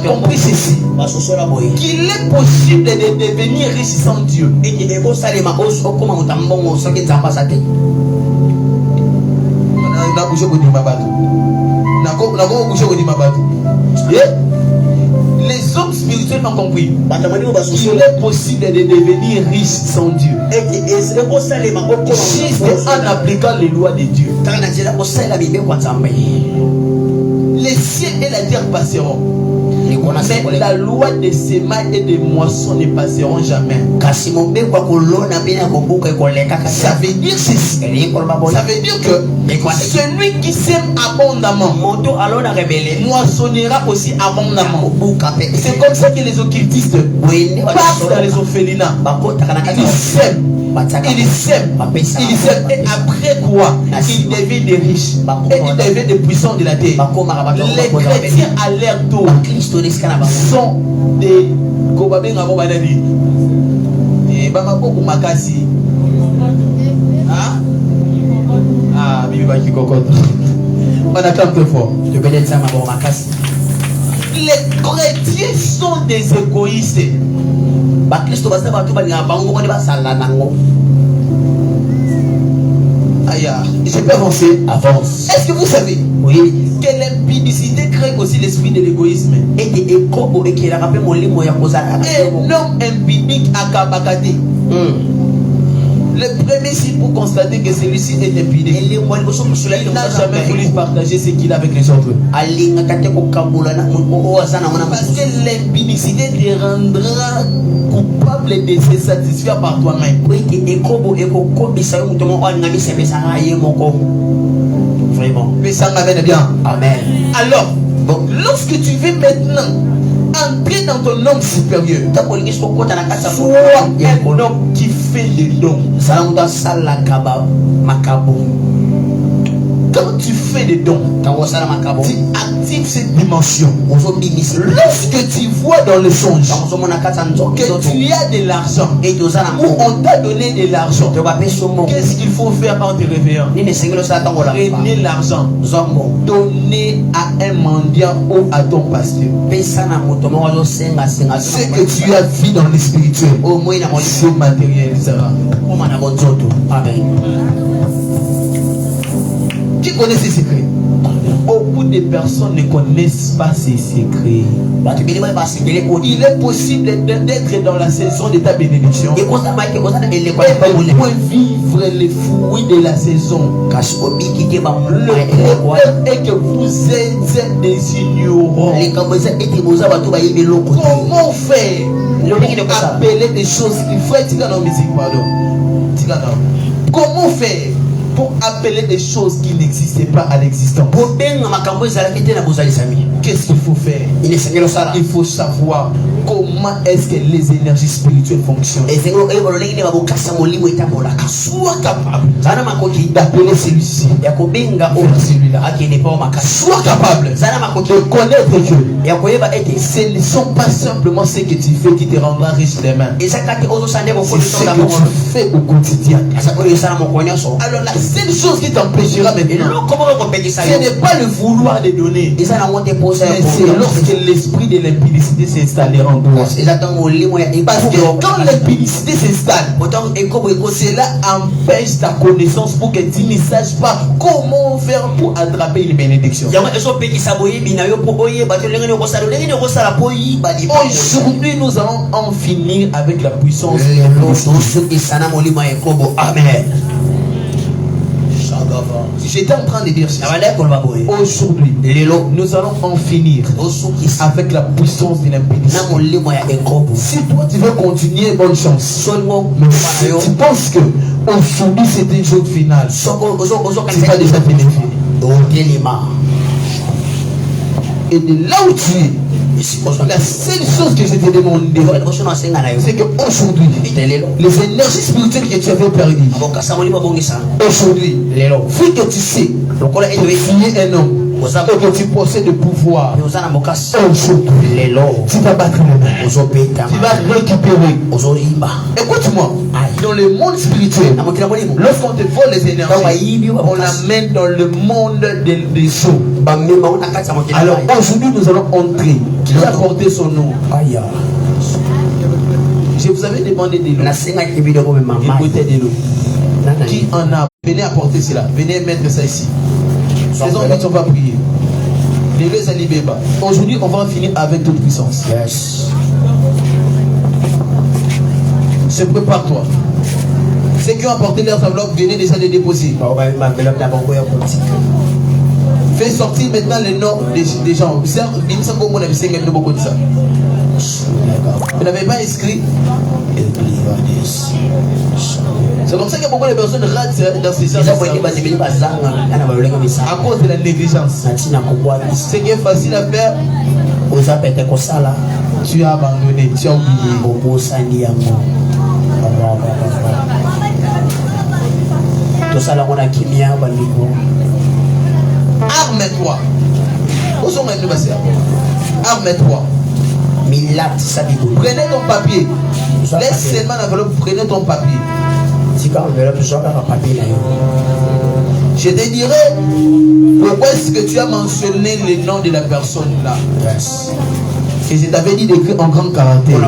Speaker 1: compris ceci. Qu'il est possible de devenir riche sans Dieu. Les hommes spirituels ont compris qu'il est possible de devenir riche sans Dieu. Juste en appliquant les lois de Dieu. Les cieux et la terre passeront, mais la loi des semailles et des moissons ne passeront jamais. Ça veut dire ceci. Ça veut dire que celui qui sème abondamment moissonnera aussi abondamment. C'est comme ça que les occultistes passent dans les orphelinats. Ils sèment. Et après quoi, ils deviennent des riches. Et ils deviennent des puissants de la terre. Les chrétiens à leur tour sont des on acclame très fort. Les chrétiens sont des égoïstes. Je peux avancer. Avance. Est-ce que vous savez que l'impudicité crée aussi l'esprit de l'égoïsme? Un homme impudique à Kabakate. Le premier signe pour constater que celui-ci est impudique, il n'a jamais voulu partager ce qu'il a avec les autres. Parce que l'impudicité te rendra coupable de se satisfaire par toi-même. Vraiment. Mais ça m'amène bien. Amen. Alors, lorsque tu veux maintenant entrer dans ton homme supérieur, sois un homme qui fait des dons. Quand tu fais des dons, tu actives cette dimension. Lorsque tu vois dans le songe que tu as de l'argent ou on t'a donné de l'argent, qu'est-ce qu'il faut faire en te réveillant? Prenez l'argent, donnez à un mendiant ou à ton pasteur. Ce que tu as vu dans le spirituel, se matérialisera. Amen. Qui connaît ces secrets? Beaucoup de personnes ne connaissent pas ces secrets. Il est possible d'être dans la saison de ta bénédiction et de vivre les fruits de la saison. Le problème est que vous êtes des ignorants. Comment faire? Appeler des choses qui font musique, pardon. Comment faire pour appeler des choses qui n'existaient pas à l'existence. Qu'est-ce qu'il faut faire? Il faut savoir comment est-ce que les énergies spirituelles fonctionnent. Sois capable d'appeler celui-ci vers celui-là. Sois capable de connaître Dieu. Ce ne sont pas simplement ce que tu fais qui te rendra riche demain. C'est ce que tu fais au quotidien. Alors la seule chose qui t'empêchera maintenant, ce n'est pas le vouloir de donner, mais c'est lorsque l'esprit de l'impudicité s'installera en toi. Parce que quand l'impudicité s'installe, cela empêche ta connaissance pour que tu ne saches pas comment faire pour attraper une bénédiction. Aujourd'hui, nous allons en finir avec la puissance. Amen. J'étais en train de dire ça. Aujourd'hui, nous allons en finir avec la puissance de l'impudicité. Si toi tu veux continuer, bonne chance. Mais si tu penses que aujourd'hui c'est une jour finale, tu vas déjà bénéficier. Et de là où tu es, la seule chose que je t'ai demandé, c'est qu'aujourd'hui, les énergies spirituelles que tu avais perdues, aujourd'hui, vu que tu sais que tu es un homme et que tu possèdes le pouvoir, aujourd'hui, tu vas battre les mains, tu vas récupérer. Écoute-moi, dans le monde spirituel, lorsqu'on te vole les énergies, on l'amène dans le monde des eaux. Alors aujourd'hui, nous allons entrer. Qui a porté son nom? Je vous avais demandé de l'eau. Écoutez de l'eau. Qui en a? Venez apporter cela. Venez mettre ça ici. Les hommes ne sont pas priés. Les deux alibés bas. Aujourd'hui, on va en finir avec toute puissance. Yes. Se prépare-toi. Ceux qui ont apporté leurs enveloppes, venez déjà les déposer. Fais sortir maintenant les noms des gens. Vous n'avez pas inscrit. C'est comme ça que beaucoup de personnes ratent dans ces services à cause de la négligence. Ce qui est facile à faire, tu as abandonné, tu as oublié. Arme-toi. Arme-toi. Prenez ton papier. Laisse seulement l'enveloppe. Prenez ton papier. Je te dirai pourquoi est-ce que tu as mentionné le nom de la personne là. Et je t'avais dit d'écrire en grand caractère.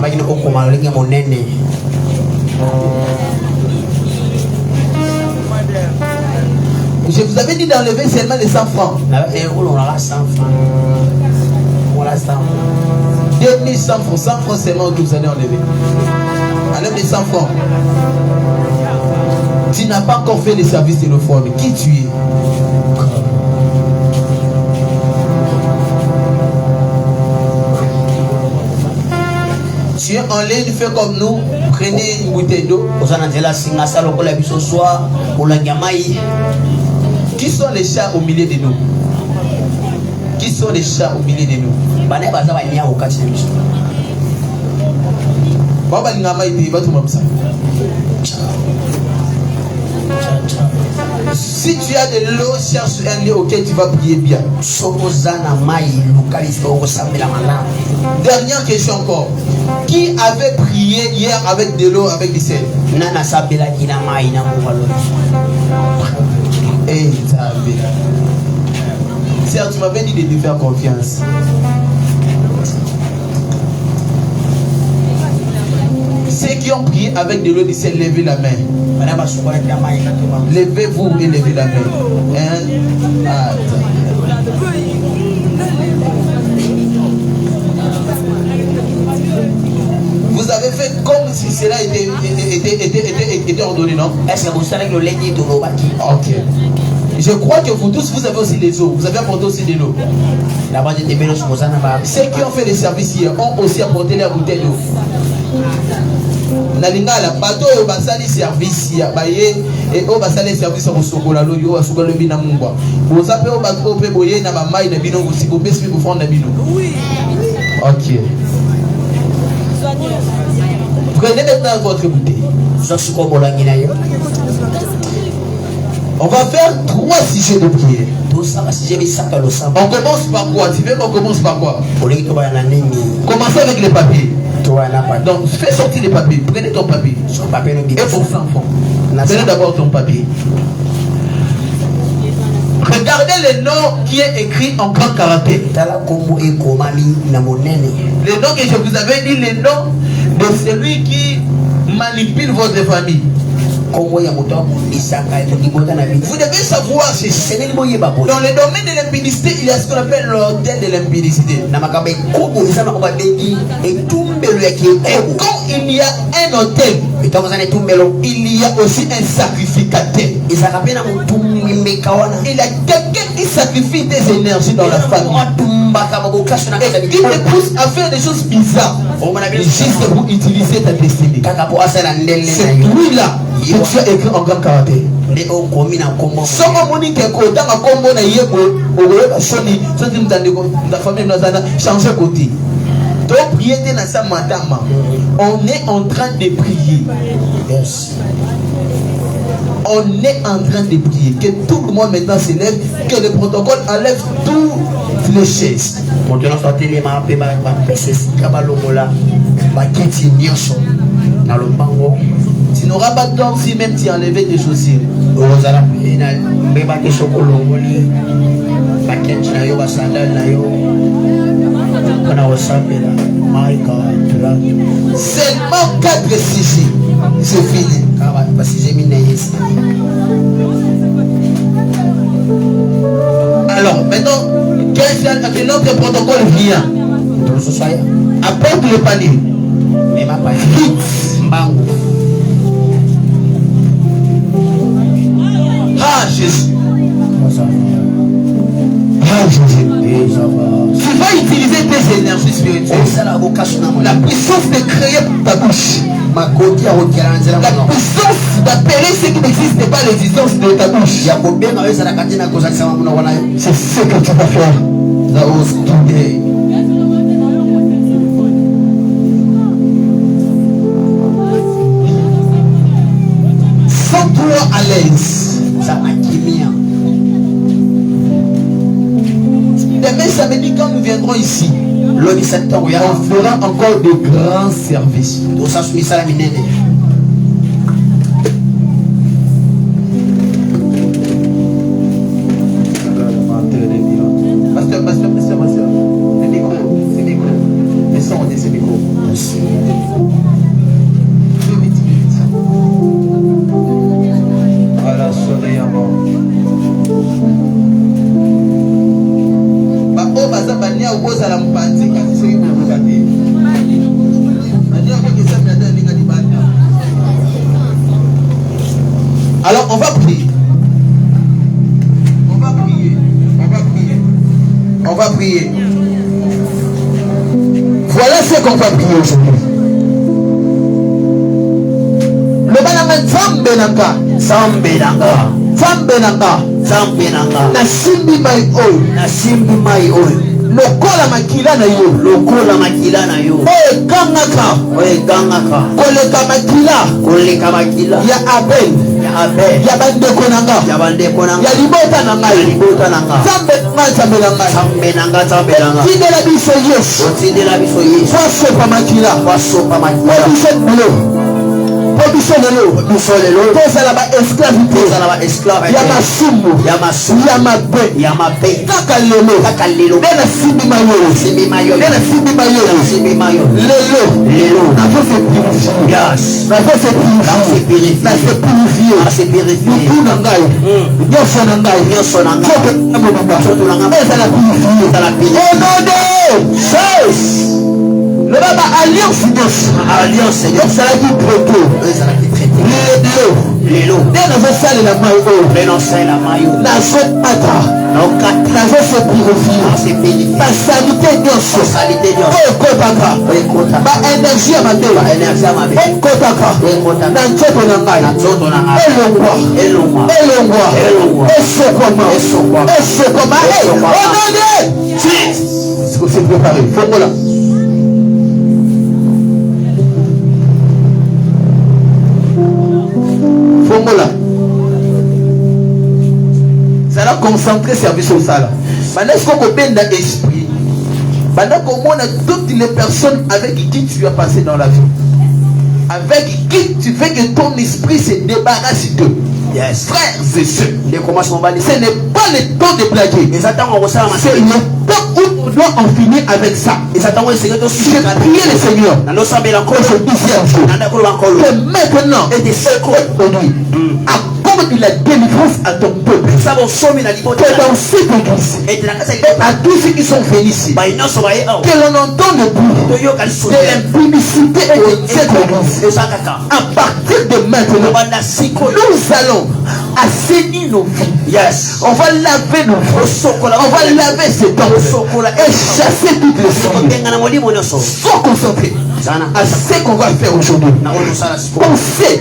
Speaker 1: Je vous avais dit d'enlever seulement les 100 francs. 2100 francs, 100 francs seulement que vous allez enlever. Enlève les 100 francs. Tu n'as pas encore fait les services téléphone. Qui tu es? Tu es en ligne, fais comme nous. Prenez une bouteille d'eau. Qui sont les chats au milieu de nous? Qui sont les chats au milieu de nous? Si tu as de l'eau, cherche un lieu auquel tu vas prier bien. Dernière question encore. Qui avait prié hier avec de l'eau, avec du sel? Certes, tu m'avais dit de te faire confiance. Ceux qui ont prié avec de l'eau du ciel, levez la main. Levez-vous et levez la main. Vous avez fait comme si cela était ordonné, non? Ok. Je crois que vous tous, vous avez aussi des eaux. Vous avez apporté aussi de l'eau. Ceux qui ont fait les services hier ont aussi apporté leur bouteille d'eau. Nalingala bato oyo basali service ya baye et oyo basali service ya kosokola loyo basokola bina mungwa boza pe oyo bato pe boye na bamai na bino kosiko pesi pe kofanda bino. Ok. Prenez maintenant votre bouteille. On va faire 3 sujets de prière. On commence par quoi? Tu veux qu'on commence par quoi? Commencez avec les papiers. Donc fais sortir les papiers. Prenez ton papier. Et pour ça, enfant. Prenez d'abord ton papier. Regardez le nom qui est écrit en grand caractère. Le nom que je vous avais dit, le nom de celui qui manipule votre famille. Vous devez savoir ceci. Dans le domaine de l'impudicité, il y a ce qu'on appelle l'autel de l'impudicité. Et quand il y a un autel, il y a aussi un sacrificateur. Il y a quelqu'un qui sacrifie des énergies dans la famille. Et il te pousse à faire des choses bizarres. Juste pour utiliser ta destinée. C'est lui-là que tu as écrit en grand caractère. Changer côté. Donc prier dans sa madame. On est en train de prier. Yes. On est en train de prier. Que tout le monde maintenant s'élève. Que le protocole enlève toutes les chaises. Tu n'auras pas d'or si même tu enlevais tes chaussures. Seulement 4 sujets. C'est fini. Alors maintenant, que notre protocole vient. Apporte le panier. Ah Jésus. Ah Jésus. Tu vas utiliser tes énergies spirituelles. La puissance de créer ta bouche. La puissance d'appeler ce qui n'existe pas l'existence de ta bouche. C'est ce que tu vas faire. Sens-toi à l'aise. Demain samedi, quand nous viendrons ici, on fera encore de grands services. Pasteur, le micro, c'est micro. Le son, c'est micro. Voilà, soleil à mort. Alors on va prier. On va prier. Voilà ce qu'on va prier aujourd'hui. Le banana Zambenanga. Nasimbi mai oil. Lokola makila na yo. Oye gangaka. Koleka makila. Ya Abel. Ya bandeko nanga. Ya libota nanga. Zambe nanga. Tindela biso Yesu. Fasopa makila. Tozala ba esclavité. Ya masumu. Ya mabe. Kaka lelo. Nena simbi mayo. Lelo. Na se purifier. Nyonso na ngai. Ezala purifier. Au nom de Jésus.
Speaker 2: Le baba alliance nyonso. Alliance nyonso. Ça l'a dit traité. Ça l'a dit traité. Lelo. Dès dans un salle la maillot. Mais non c'est la maillot. La zone ata. Non kat. La zone se purifie. C'est béni. La salité nyonso. Salité nyonso. Oh kotaka. Kotaka. Ba énergie à ma tête. Ba énergie à ma tête. Kotaka. Kotaka. Na nzoto na ngai. Na nzoto na ngai. Elongwa. Elongwa. Elongwa. Elongwa. Esokoma. Esokoma. Esokoma. Regardez. Si. C'est préparé. Faut là. Fongola. Ça va concentrer service au salaire. Maintenant, est-ce qu'on peut bien dans l'esprit? Maintenant, comment on a toutes les personnes avec qui tu as passé dans la vie? Avec qui tu veux que ton esprit se débarrasse d'eux? Yes. Frères et sœurs. Ce n'est pas le temps de blaguer. C'est le temps où on doit en finir avec ça. J'ai prié le Seigneur. Je disais un jour que maintenant, aujourd'hui, accorde la délivrance à ton peuple. Que dans cette église, à tous ceux qui sont venus ici, que l'on entende le bruit de l'impudicité et de cette église. À partir de maintenant, nous allons assainir nos vies. Yes. On va laver nos vies. On va laver ces temps et chasser toutes les filles. Sois concentré à ce qu'on va faire aujourd'hui. Pensez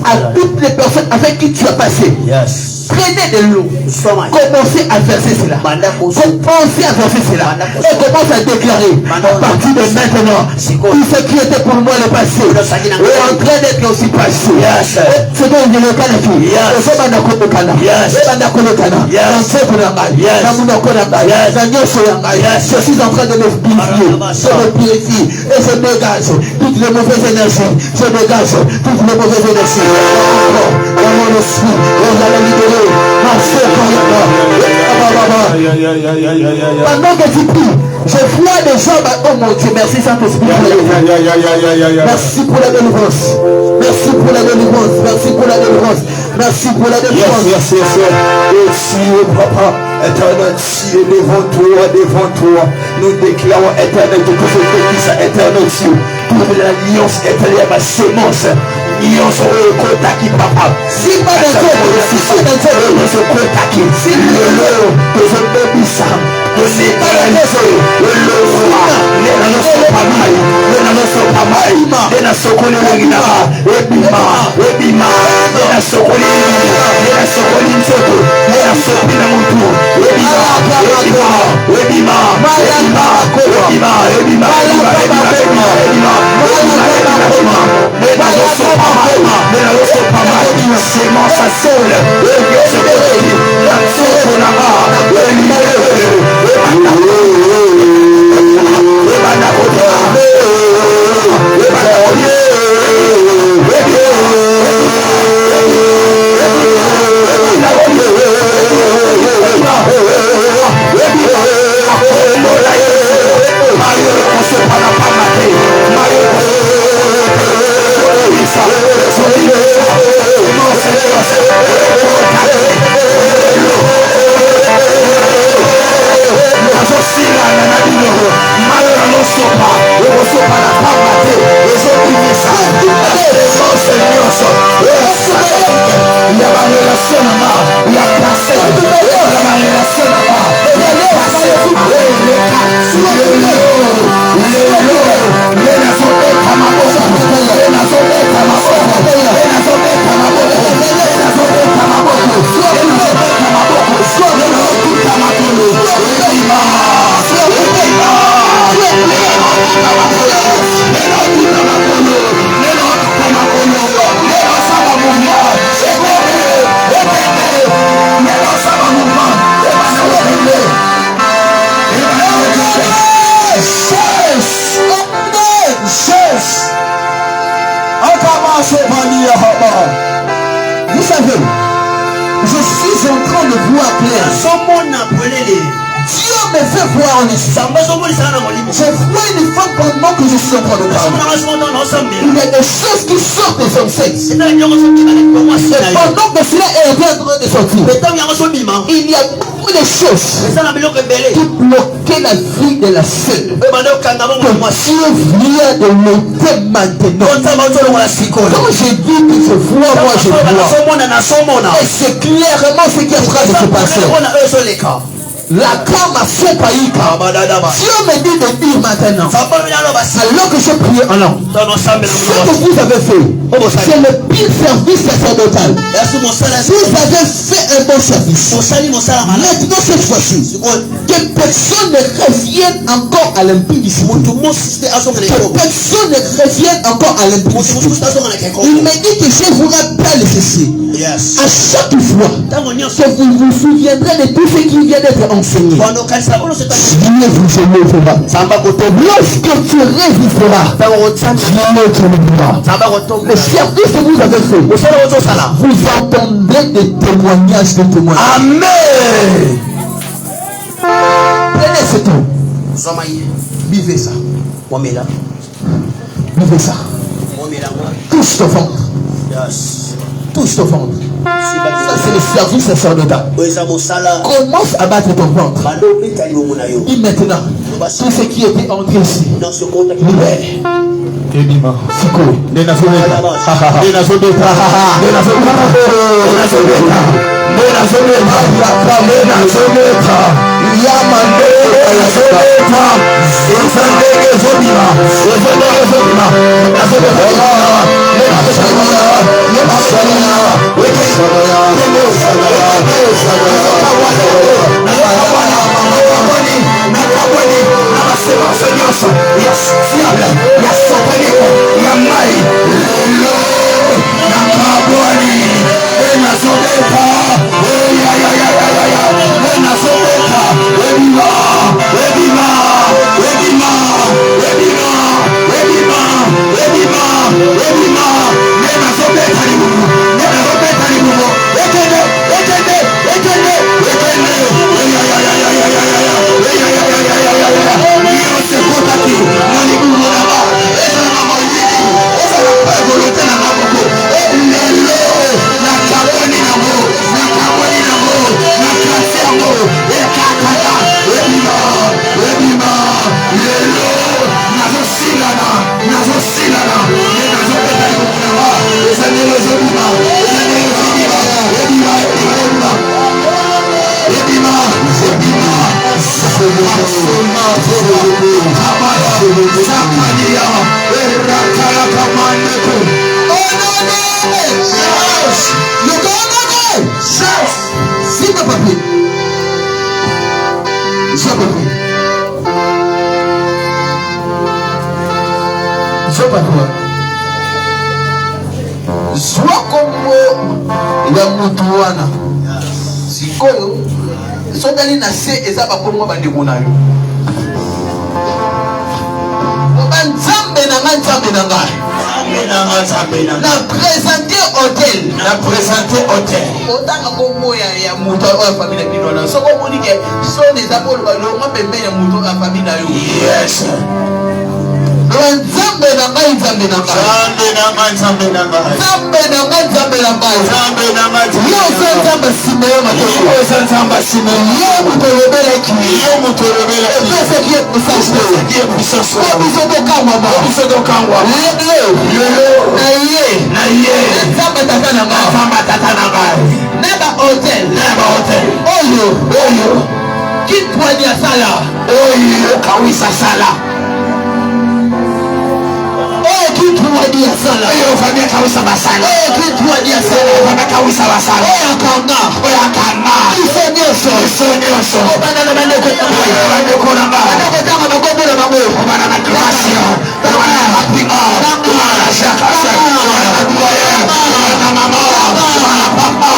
Speaker 2: à toutes les personnes avec qui tu as passé. Yes. Prenez de l'eau. Commencez à verser cela. Commencez à verser cela. Et commencez à déclarer à partir de maintenant tout ce qui était pour moi le passé est en train d'être aussi passé. C'est donc le cas de fille. Je suis en train de me purifier. Je me purifie et je dégage toutes les mauvaises énergies. Je dégage toutes les mauvaises énergies. Dans mon esprit, vous allez libérer. Pendant que tu pries, je vois des gens. Oh mon Dieu, merci Saint-Esprit. Merci pour la délivrance. Merci pour la délivrance. Merci pour la délivrance. Merci pour la délivrance. Merci, papa. Éternel, Dieu, devant toi, nous déclarons éternel que tout ce qui est éternel Dieu, pour l'alliance éternelle, ma sémence. Ils sont au Kotaki, papa. Si pas de Dieu, si pas de Dieu, je Kotaki. Si le que je peux dire ça, que c'est pas la maison, le roi, les nations pas mal, les nations pas mal, les nations collées, Ebima, les nations collées, les nations collées, les nations Pinamutu, Vous savez, je suis en train de voir clair. Dieu me fait voir en esprit. Je vois une femme pendant que je suis en train de parler.
Speaker 1: il y a des choses qui sortent de son sexe. Et pendant que cela est en train de sortir, il y a beaucoup de choses qui bloquaient la vie de la sœur. Que Dieu vient de l'ôter maintenant. Quand je dis que je vois, moi je vois. Et c'est clairement ce qui est en train de se passer. La cam a fait païka. Dieu me dit de dire maintenant, alors que je prie en langue, ce que vous avez fait, c'est le pire service sacerdotal. Vous avez fait un bon service. Maintenant cette fois-ci, que personne ne revienne encore à l'impudicité. Que personne ne revienne encore à l'impudicité. Il me dit que je vous rappelle ceci. À chaque fois que vous vous souviendrez de tout ce qui vient d'être enseigné, Dieu vous élèvera. Lorsque tu résisteras, Dieu te lèvera. Le service que vous avez fait, vous entendez des témoignages de témoignages. Amen. Prenez ce temps. Vivez ça. Vivez ça. Touche ton ventre. Touche ton ventre. Ça c'est le service sacerdotal. Commence à battre ton ventre. Dis maintenant, tout ce qui était entré ici, libère. Sois comme la mutuana. Si koyo, so dali na se ezaba comme moi bande konayo. Banzambe na nzambe na ngai. Na présenter hôtel. Na présenter hôtel. Otanga kombo ya mutu wa famille bino na. So ko moni ke so des apôtres ba lo ma bembe ya mutu wa famille na yo. Yes. Nzambe na ngai, nzambe na ngai, nzambe na ngai, nzambe na ngai, nzambe na ngai, nzambe na ngai. Yo so nzambe simeyo matoko. Yo so nzambe simeyo. Yo mutolobela ki. Yo mutolobela ki. Pesa ki puissance. Pesa ki puissance. Ko biso to kangwa ba. Biso to kangwa. Lelo. Na ye. Nzambe tata na ngai. Nzambe tata na ngai. Neba hotel. Neba hotel. Oyo. Kitwa dia sala. Oyo kawisa sala. Kitu wadia sala. Oyo fanya kawisa basala. Kitu wadia sala. Fanya kawisa basala. Oya kanga. Isonyoso. Obana na bande ko tamba. Bande ko namba. Bande ko tamba magobo na mago. Obana na klasi. Obana na pinga. Obana shaka. Obana na duaya. Obana na mama. Obana na papa.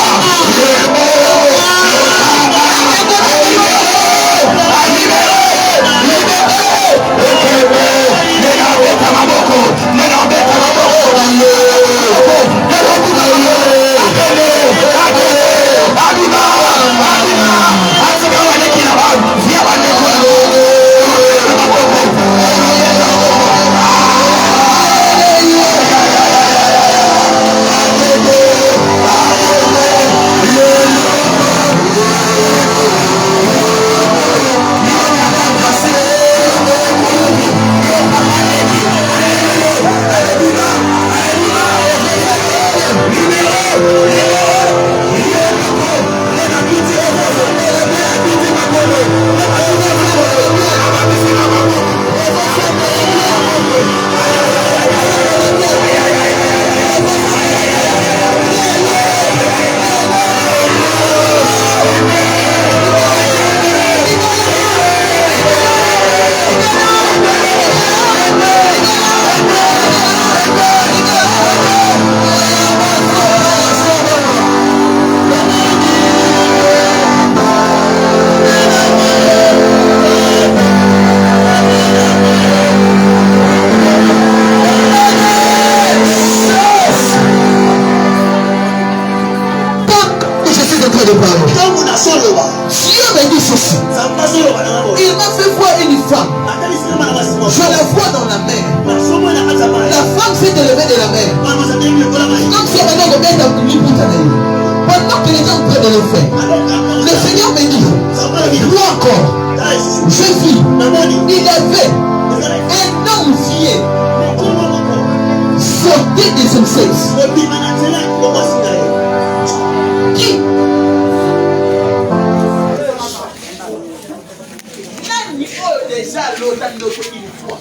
Speaker 1: Pendant que les gens sont en train de le faire, le Seigneur me dit, toi encore, Jésus, il avait un homme fier, sorti de son sexe, qui déjà l'autre une fois.